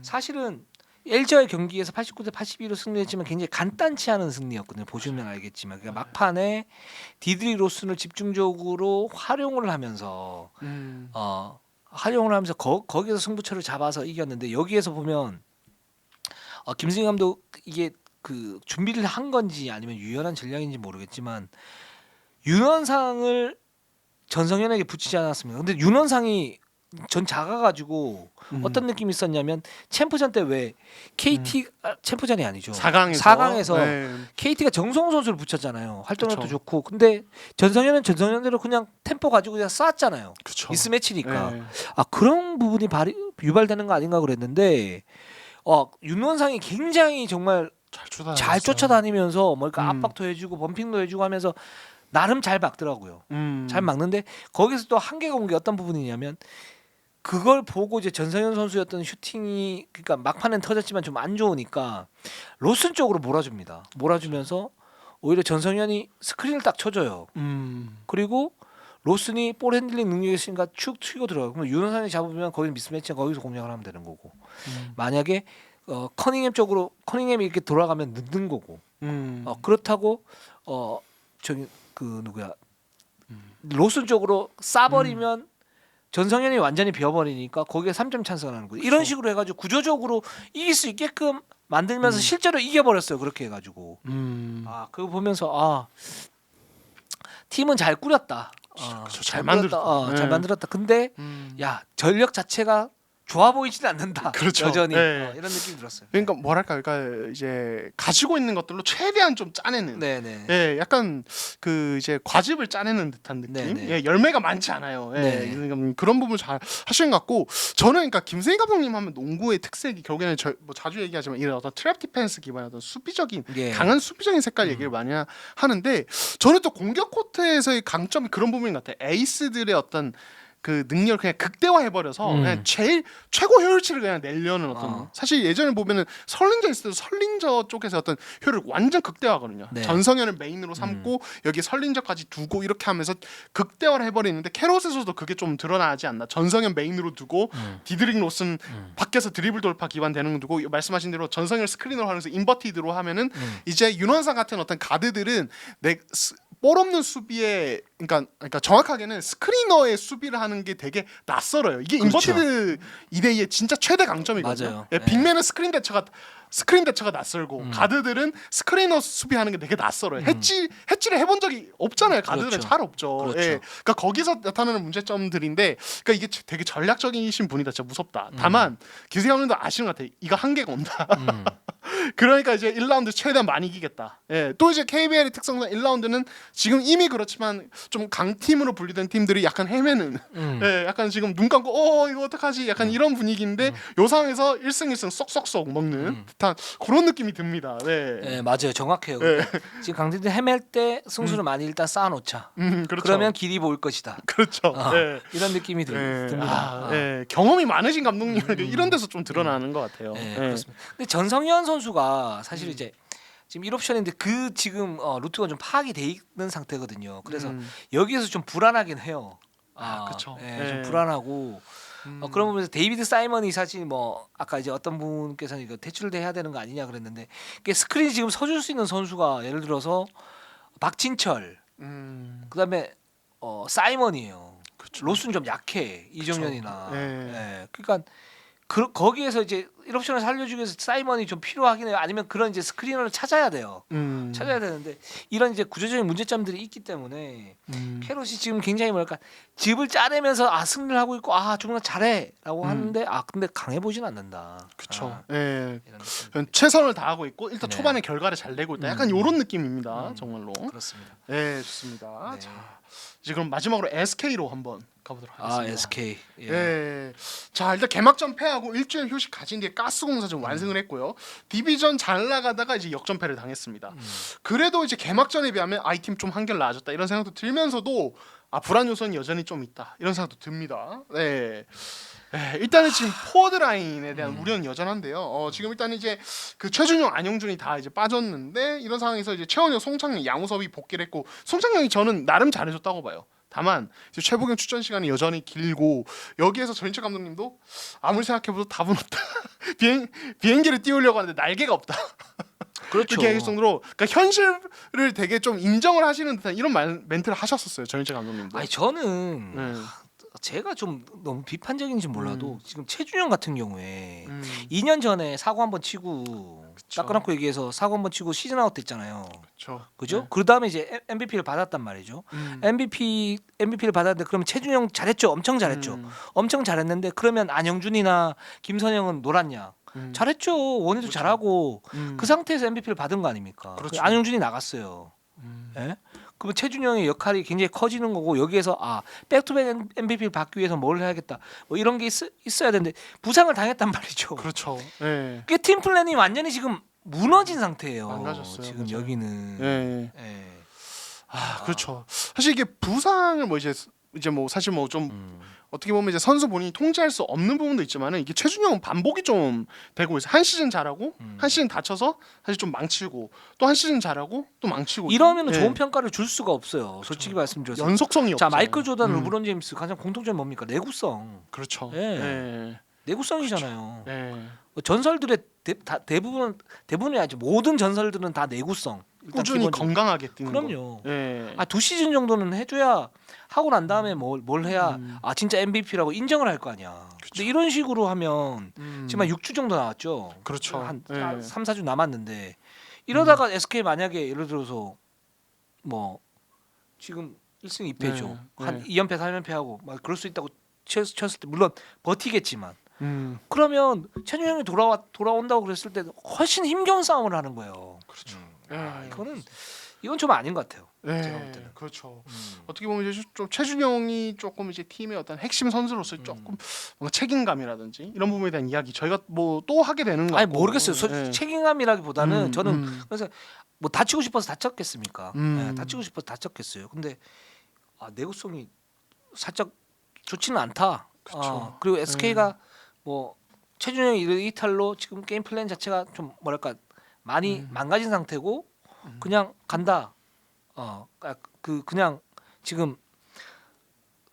사실은 LG와의 경기에서 89대 82로 승리했지만 굉장히 간단치 않은 승리였거든요. 보시면 알겠지만 그러니까 막판에 디드리 로슨을 집중적으로 활용을 하면서 거기서 승부처를 잡아서 이겼는데 여기에서 보면 김승희 감독 이게 그 준비를 한 건지 아니면 유연한 전략인지 모르겠지만 윤원상을 전성현에게 붙이지 않았습니다. 근데 윤원상이 전 작아가지고 어떤 느낌이 있었냐면 챔프전 때 왜 KT 챔프전이 아니죠. 4강에서 네. KT가 정성호 선수를 붙였잖아요. 활동력도 그쵸. 좋고. 근데 전성현은 전성현대로 그냥 템포 가지고 그냥 쐈잖아요. 그쵸. 미스매치니까. 네. 아 그런 부분이 유발되는 거 아닌가 그랬는데 윤원상이 굉장히 정말 잘 쫓아다니면서 뭔가 압박도 해주고 범핑도 해주고 하면서 나름 잘 막더라고요. 잘 막는데 거기서 또 한계가 온 게 어떤 부분이냐면 그걸 보고 이제 전성현 선수였던 슈팅이 그러니까 막판엔 터졌지만 좀 안 좋으니까 로슨 쪽으로 몰아줍니다. 몰아주면서 오히려 전성현이 스크린을 딱 쳐줘요. 그리고 로슨이 볼 핸들링 능력이 있으니까 축 튀고 들어가요. 그럼 윤호산이 잡으면 거기 미스매치가 거기서 공략을 하면 되는 거고 만약에 커닝햄이 이렇게 돌아가면 늦는 거고 그렇다고 저기 그 누구야 로슨 쪽으로 싸버리면 전성현이 완전히 비어버리니까 거기에 3점 찬스가 나는 거예요. 이런 식으로 해가지고 구조적으로 이길 수 있게끔 만들면서 실제로 이겨버렸어요. 그렇게 해가지고 그거 보면서 팀은 잘 꾸렸다. 그쵸, 잘 만들었다. 잘 만들었다. 근데 야 전력 자체가 좋아 보이진 않는다. 그렇죠. 여전히 네. 이런 느낌 들었어요. 그러니까 뭐랄까, 그러니까 이제 가지고 있는 것들로 최대한 좀 짜내는. 네네. 예, 약간 그 이제 과즙을 짜내는 듯한 느낌. 네네. 예, 열매가 많지 않아요. 예, 네네. 그러니까 그런 부분 잘 하시는 것 같고, 저는 그러니까 김세희 감독님 하면 농구의 특색이 결국에는 뭐 자주 얘기하지만 이런 어떤 트랩 디펜스 기반의 어떤 수비적인 예. 강한 수비적인 색깔 얘기를 많이 하는데, 저는 또 공격 코트에서의 강점이 그런 부분인 것 같아요. 에이스들의 어떤 그 능력을 그냥 극대화해버려서 그냥 제일 최고 효율치를 그냥 내려는 어떤 사실 예전에 보면은 설린저 있을 때 설린저 쪽에서 어떤 효율을 완전 극대화하거든요. 네. 전성현을 메인으로 삼고 여기 설린저까지 두고 이렇게 하면서 극대화를 해버리는데 캐롯에서도 그게 좀 드러나지 않나. 전성현 메인으로 두고 디드릭 로스는 밖에서 드리블 돌파 기반 되는 거 두고 말씀하신 대로 전성현 스크린으로 하면서 인버티드로 하면은 이제 윤원상 같은 어떤 가드들은 볼 없는 수비에 그러니까 정확하게는 스크리너의 수비를 하는 게 되게 낯설어요. 이게 그렇죠. 인버티드 2대2의 진짜 최대 강점이거든요. 맞아요. 예, 네. 빅맨은 스크린 대처가 낯설고 가드들은 스크리너 수비하는 게 되게 낯설어요. 해치를 해본 적이 없잖아요. 가드들은 그렇죠. 잘 없죠. 그렇죠. 예, 그러니까 거기서 나타나는 문제점들인데, 그러니까 이게 되게 전략적이신 분이다. 진짜 무섭다. 다만 기세 감독도 아시는 것 같아요. 이거 한계가 온다. 그러니까 이제 1라운드 최대한 많이 이기겠다. 예, 또 이제 KBL의 특성상 1라운드는 지금 이미 그렇지만 좀 강팀으로 분리된 팀들이 약간 헤매는, 예, 약간 지금 눈 감고 이거 어떡하지? 약간 이런 분위기인데 요 상황에서 1승 1승 쏙쏙쏙 먹는 듯한 그런 느낌이 듭니다. 네. 네, 맞아요. 정확해요. 그러니까 지금 강팀들 헤맬 때 승수를 많이 일단 쌓아놓자. 그렇죠. 그러면 길이 보일 것이다. 그렇죠. 네. 이런 느낌이 듭니다. 네. 경험이 많으신 감독님은 이런 데서 좀 드러나는 것 같아요. 네, 네. 그렇습니다. 근데 전성현 선수가 사실 이제 지금 1옵션인데 그 지금 루트가 좀 파악이 돼 있는 상태거든요. 그래서 여기에서 좀 불안하긴 해요. 그렇죠. 네, 네. 좀 불안하고 그런 부분에서 데이비드 사이먼이 사실 뭐 아까 이제 어떤 분께서는 이거 퇴출해야 되는 거 아니냐 그랬는데 이게 스크린이 지금 서줄 수 있는 선수가 예를 들어서 박진철 그다음에 사이먼이에요. 그쵸. 로스는 좀 약해 이정현이나. 네. 네. 그러니까 거기에서 이제 1옵션을 살려주기 위해서 사이먼이 좀 필요하긴 해요. 아니면 그런 이제 스크리너를 찾아야 돼요. 찾아야 되는데 이런 이제 구조적인 문제점들이 있기 때문에 캐롯이 지금 굉장히 뭐랄까 집을 짜내면서 승리를 하고 있고 정말 잘해라고 하는데 근데 강해 보진 않는다. 그렇죠. 네. 이런 느낌. 최선을 다하고 있고 일단 네. 초반에 결과를 잘 내고 있다. 약간 이런 느낌입니다. 정말로. 그렇습니다. 네, 좋습니다. 네. 자, 이제 그럼 마지막으로 SK로 한번 가보도록 하겠습니다. SK. 예. 자, 일단 개막전 패하고 일주일 휴식 가진 뒤에 가스공사전 완승을 했고요. 디비전 잘 나가다가 이제 역전패를 당했습니다. 그래도 이제 개막전에 비하면 이 팀 좀 한결 나아졌다 이런 생각도 들면서도 불안 요소는 여전히 좀 있다 이런 생각도 듭니다. 네. 일단은 지금 포워드 라인에 대한 우려는 여전한데요. 지금 일단 이제 그 최준용, 안영준이 다 이제 빠졌는데 이런 상황에서 이제 최원혁, 송창용, 양우섭이 복귀를 했고 송창용이 저는 나름 잘해줬다고 봐요. 다만 이제 최보경 출전 시간이 여전히 길고 여기에서 전인철 감독님도 아무리 생각해봐도 답은 없다. 비행기를 띄우려고 하는데 날개가 없다. 그렇죠. 이렇게 얘기할 정도로 그러니까 현실을 되게 좀 인정을 하시는 듯한 이런 멘트를 하셨었어요. 전인철 감독님도. 아니 저는 네. 제가 좀 너무 비판적인지 몰라도 지금 최준영 같은 경우에 음. 2년 전에 사고 한번 치고 따끈하고 얘기해서 사고 한번 치고 시즌 아웃 됐잖아요. 그렇죠. 그죠? 그 다음에 이제 MVP를 받았단 말이죠. MVP를 받았는데 그러면 최준영 잘했죠. 엄청 잘했죠. 엄청 잘했는데 그러면 안영준이나 김선영은 놀았냐? 잘했죠. 원희도 잘하고 그 상태에서 MVP를 받은 거 아닙니까? 그렇죠. 안영준이 나갔어요. 예? 그러면 최준영의 역할이 굉장히 커지는 거고 여기에서 백투백 MVP를 받기 위해서 뭘 해야겠다. 뭐 이런 게 있어야 되는데 부상을 당했단 말이죠. 그렇죠. 예. 그게 팀 플랜이 완전히 지금 무너진 상태예요. 망가졌어요. 지금 맞아요. 여기는. 예. 예. 그렇죠. 사실 이게 부상을 뭐 이제 뭐 사실 뭐 좀 어떻게 보면 이제 선수 본인이 통제할 수 없는 부분도 있지만은 이게 최준영은 반복이 좀 되고 있어요. 한 시즌 잘하고 한 시즌 다쳐서 사실 좀 망치고 또 한 시즌 잘하고 또 망치고 이러면은 예. 좋은 평가를 줄 수가 없어요. 솔직히 말씀드려서. 연속성이 자 없죠. 마이클 조던, 르브론 제임스 가장 공통점이 뭡니까? 내구성. 그렇죠. 예. 예. 내구성이잖아요. 예. 전설들의 대부분이 아니죠. 모든 전설들은 다 내구성. 일단 꾸준히 기본적으로. 건강하게 뛰는 그럼요. 거. 예. 2시즌 정도는 해줘야 하고 난 다음에 뭘 해야 진짜 MVP라고 인정을 할 거 아니야. 근데 이런 식으로 하면 지금 한 6주 정도 나왔죠. 그렇죠. 한 예. 3-4주 남았는데 이러다가 SK 만약에 예를 들어서 뭐 지금 1승 2패죠. 네, 한 네. 2연패 3연패하고 막 그럴 수 있다고 쳤을 때 물론 버티겠지만 그러면 그러면 최준영이 돌아온다고 그랬을 때 훨씬 힘겨운 싸움을 하는 거예요. 그렇죠. 이건 좀 아닌 것 같아요. 예. 제가 볼 때는. 그렇죠. 어떻게 보면 이제 좀 최준영이 조금 이제 팀의 어떤 핵심 선수로서 조금 뭔가 책임감이라든지 이런 부분에 대한 이야기 저희가 뭐 또 하게 되는 거 아니 같고. 모르겠어요. 예. 책임감이라기보다는 저는 그래서 뭐 다치고 싶어서 다쳤겠습니까? 음. 다치고 싶어서 다쳤겠어요. 근데 내구성이 살짝 좋지는 않다. 그쵸. 그리고 SK가 뭐 최준영 이탈로 지금 게임 플랜 자체가 좀 뭐랄까 많이 망가진 상태고 그냥 간다. 그냥 지금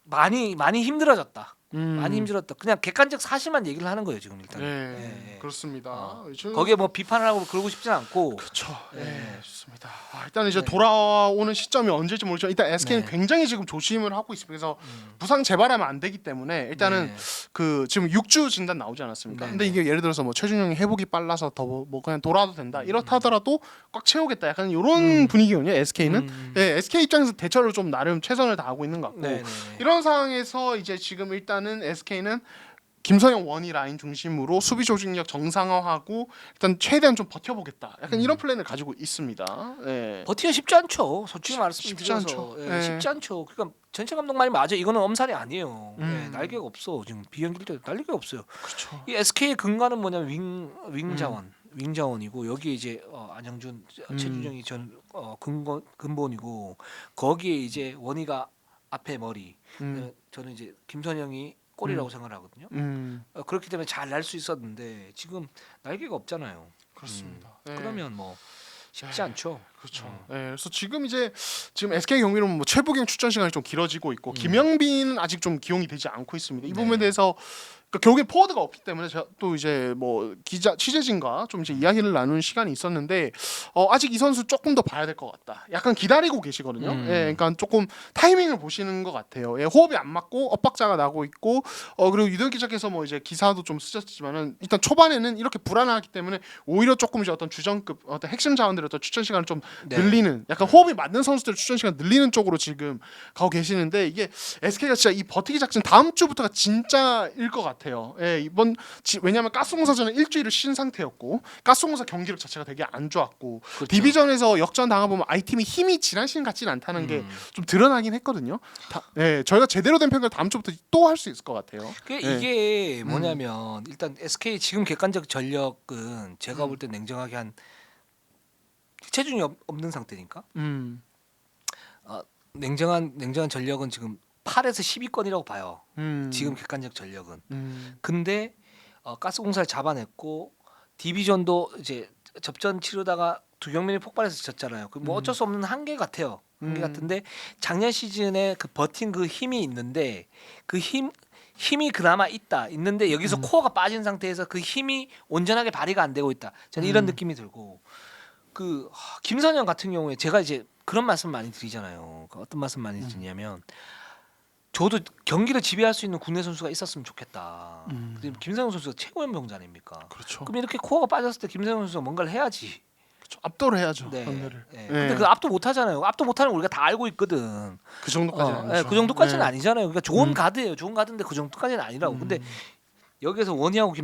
많이 힘들어졌다. 많이 힘들었다. 그냥 객관적 사실만 얘기를 하는 거예요 지금 일단. 네, 그렇습니다. 거기에 뭐 비판을 하고 그러고 싶진 않고. 그렇죠. 네. 네, 좋습니다. 일단 이제 네. 돌아오는 시점이 언제일지 모르지만 일단 SK는 네. 굉장히 지금 조심을 하고 있습니다. 그래서 부상 재발하면 안 되기 때문에 일단은 네. 그 지금 6주 진단 나오지 않았습니까? 네, 근데 네. 이게 예를 들어서 뭐 최준영이 회복이 빨라서 더 뭐 그냥 돌아도 된다. 이렇다 하더라도 꽉 채우겠다. 약간 이런 분위기거든요. SK는. 네, SK 입장에서 대처를 좀 나름 최선을 다하고 있는 것 같고. 네, 네. 이런 상황에서 이제 지금 일단은 SK는 김선영 원희 라인 중심으로 수비 조직력 정상화하고 일단 최대한 좀 버텨보겠다. 약간 이런 플랜을 가지고 있습니다. 네. 버티기가 쉽지 않죠. 솔직히 말씀드려서 쉽지 않죠. 네. 쉽지 않죠. 그러니까 전체 감독 말이 맞아. 이거는 엄살이 아니에요. 날개가 없어. 지금 비행길 때 날개가 없어요. 그렇죠. 이 SK의 근간은 뭐냐면 윙 자원이고 여기 이제 안영준, 최준영이 전 근본이고 거기에 이제 원희가 앞에 머리. 저는 이제 김선영이 골이라고 생각하거든요. 그렇기 때문에 잘 날 수 있었는데 지금 날개가 없잖아요. 그렇습니다. 네. 그러면 뭐 쉽지 않죠. 그렇죠. 네, 그래서 지금 SK 경기는 뭐 최부경 출전 시간이 좀 길어지고 있고 김영빈은 아직 좀 기용이 되지 않고 있습니다. 이 부분에 대해서 결국에 포워드가 없기 때문에 제가 또 이제 뭐 기자 취재진과 좀 이제 이야기를 나누는 시간이 있었는데 아직 이 선수 조금 더 봐야 될 것 같다. 약간 기다리고 계시거든요. 예, 그러니까 조금 타이밍을 보시는 것 같아요. 예, 호흡이 안 맞고 엇박자가 나고 있고 그리고 유동 기자께서 뭐 이제 기사도 좀 쓰셨지만은 일단 초반에는 이렇게 불안하기 때문에 오히려 조금 이제 어떤 주전급 어떤 핵심 자원들의 어떤 출전 시간을 좀 네. 늘리는 약간 호흡이 맞는 선수들 출전 시간 늘리는 쪽으로 지금 가고 계시는데 이게 SK가 진짜 이 버티기 작전 다음 주부터가 진짜일 것 같아요. 예, 왜냐하면 가스공사전은 일주일을 쉰 상태였고 가스공사 경기력 자체가 되게 안 좋았고 그렇죠. 디비전에서 역전 당해보면 아이팀이 힘이 지난 시즌 같지는 않다는 게 좀 드러나긴 했거든요. 저희가 제대로 된 평가를 다음 주부터 또 할 수 있을 것 같아요. 이게 뭐냐면 일단 SK 지금 객관적 전력은 제가 볼 때 냉정하게 한 체중이 없는 상태니까 냉정한 전력은 지금 8에서 10위권이라고 봐요. 지금 객관적 전력은. 근데 가스공사를 잡아냈고 디비전도 이제 접전 치르다가 두경민이 폭발해서 졌잖아요. 그 뭐 어쩔 수 없는 한계 같아요. 한계 같은데 작년 시즌에 그 버틴 그 힘이 있는데 그 힘이 그나마 있는데 여기서 코어가 빠진 상태에서 그 힘이 온전하게 발휘가 안 되고 있다. 저는 이런 느낌이 들고 김선영 같은 경우에 제가 이제 그런 말씀 많이 드리잖아요. 어떤 말씀 많이 드리냐면 저도 경기를 지배할 수 있는 국내 선수가 있었으면 좋겠다. 김선영 선수가 최고 연봉자 아닙니까? 그렇죠. 그럼 이렇게 코어가 빠졌을 때 김선영 선수가 뭔가를 해야지. 그렇죠. 압도를 해야죠. 네. 상대를. 네. 근데 그 압도 못 하잖아요. 압도 못 하는 거 우리가 다 알고 있거든. 그 정도까지는 아니죠. 그 정도까지는 네. 아니잖아요. 그러니까 좋은 가드예요. 좋은 가드인데 그 정도까지는 아니라고. 근데 여기서 원희하고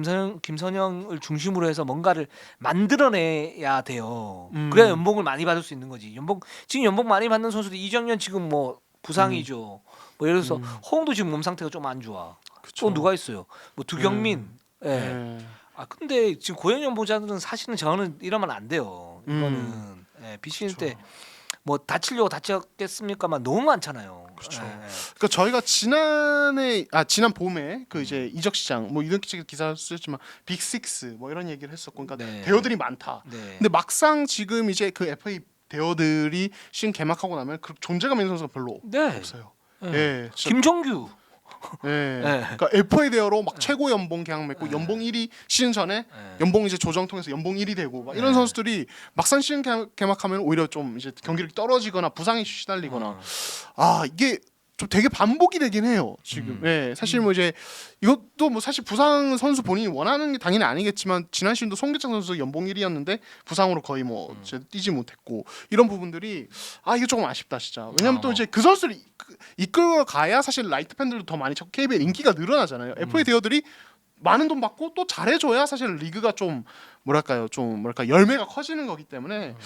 김선영을 중심으로 해서 뭔가를 만들어내야 돼요. 그래야 연봉을 많이 받을 수 있는 거지. 지금 연봉 많이 받는 선수들 이정현 지금 뭐 부상이죠. 뭐 예를 들어서 허웅도 지금 몸 상태가 좀 안 좋아. 그쵸. 또 누가 있어요? 뭐 두경민. 예. 네. 근데 지금 고영현 보자들은 사실은 저는 이러면 안 돼요. 이거는 비시즌 때 뭐 다치려고 다쳤겠습니까만 너무 많잖아요. 그렇죠. 그러니까 저희가 지난 봄에 그 이제 이적 시장 뭐 이동기 측에서 기사 쓰셨지만 빅6 뭐 이런 얘기를 했었고 그러니까 네. 대어들이 많다. 네. 근데 막상 지금 이제 그 FA 대어들이 시즌 개막하고 나면 그 존재감 있는 선수가 별로 네. 없어요. 네. 예, 진짜 김종규. 예. 네. 그러니까 FA 대어로 막 최고 연봉 계약 맺고 연봉 1위 시즌 전에 네. 연봉 이제 조정 통해서 연봉 1위 되고 막 이런 네. 선수들이 막상 시즌 개막하면 오히려 좀 이제 경기력이 떨어지거나 부상이 시달리거나 이게 좀 되게 반복이 되긴 해요 지금. 예, 사실 뭐 이제 이것도 뭐 사실 부상 선수 본인이 원하는 게 당연히 아니겠지만 지난 시즌도 송교창 선수 연봉 1위였는데 부상으로 거의 뭐 뛰지 못했고 이런 부분들이 이게 조금 아쉽다 진짜. 왜냐면 또 이제 그 선수를 이끌어 가야 사실 라이트 팬들도 더 많이 찾고 KBL 인기가 늘어나잖아요. FA 대어들이 많은 돈 받고 또 잘해줘야 사실 리그가 좀 열매가 커지는 거기 때문에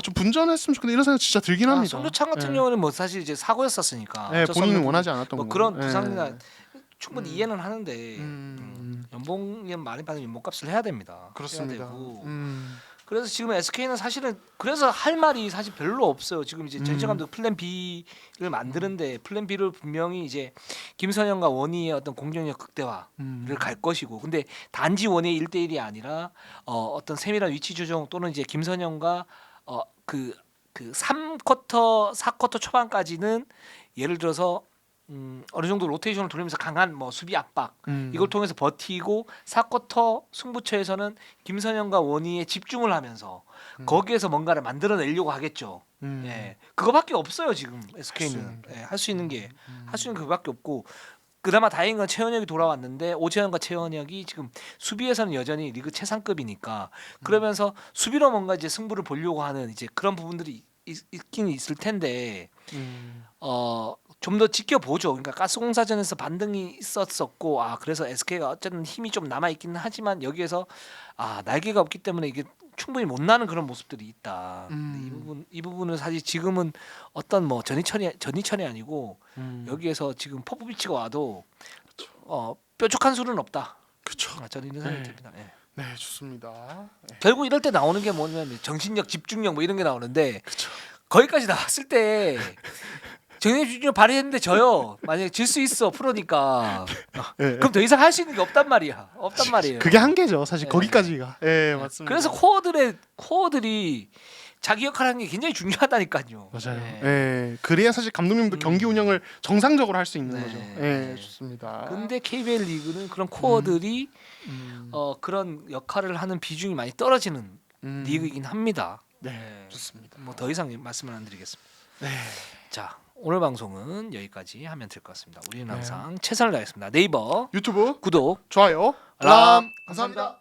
좀 분전했으면 좋겠는데 이런 생각 진짜 들긴 합니다. 송교창 같은 경우는 뭐 사실 이제 사고였었으니까 네, 본인은 원하지 않았던 뭐 거고. 그런 네. 부상이나 충분히 이해는 하는데 연봉이 많이 받는 연봉값을 해야 됩니다. 그렇습니다. 해야 되고 그래서 지금 SK는 사실은 그래서 할 말이 사실 별로 없어요. 지금 이제 전희철 감독 플랜 B를 만드는데 플랜 B를 분명히 이제 김선영과 원희의 어떤 공격력 극대화를 갈 것이고, 근데 단지 원희의 1대1이 아니라 어떤 세밀한 위치 조정 또는 이제 김선영과 그 3쿼터 4쿼터 초반까지는 예를 들어서 어느 정도 로테이션을 돌리면서 강한 뭐 수비 압박 이걸 통해서 버티고 4쿼터 승부처에서는 김선영과 원희에 집중을 하면서 거기에서 뭔가를 만들어내려고 하겠죠. 예, 그거밖에 없어요 지금 SK는. 할 수 있는 게 할 수 있는 그거밖에 없고, 그나마 다행인 건 최원혁이 돌아왔는데 오채현과 최원혁이 지금 수비에서는 여전히 리그 최상급이니까 그러면서 수비로 뭔가 이제 승부를 보려고 하는 이제 그런 부분들이 있긴 있을 텐데 좀 더 지켜보죠. 그러니까 가스공사전에서 반등이 있었었고 그래서 SK가 어쨌든 힘이 좀 남아 있기는 하지만 여기에서 날개가 없기 때문에 이게 충분히 못 나는 그런 모습들이 있다. 근데 이 부분은 사실 지금은 어떤 뭐 전희철이 아니고 여기에서 지금 포포비치가 와도 뾰족한 수는 없다. 그렇죠. 저는 이런 생각이 듭니다. 예. 네, 좋습니다. 네. 결국 이럴 때 나오는 게 뭐냐면 정신력, 집중력 뭐 이런 게 나오는데 그렇죠. 거기까지 나왔을 때 정신력, 집중력 발휘했는데 져요. 만약에 질 수 있어 프로니까. 네, 그럼 더 이상 할 수 있는 게 없단 말이야. 없단 말이에요. 그게 한계죠, 사실. 네. 거기까지가. 예, 맞습니다. 그래서 코어들이 자기 역할을 하는 게 굉장히 중요하다니까요. 맞아요. 네. 예, 그래야 사실 감독님도 경기 운영을 정상적으로 할 수 있는 네. 거죠. 네. 예, 좋습니다. 근데 KBL 리그는 그런 코어들이 그런 역할을 하는 비중이 많이 떨어지는 리그이긴 합니다. 네, 좋습니다. 뭐 더 이상 말씀을 안 드리겠습니다. 네, 자, 오늘 방송은 여기까지 하면 될 것 같습니다. 우리는 네. 항상 최선을 다하겠습니다. 네이버 유튜브 구독, 좋아요, 알람. 감사합니다.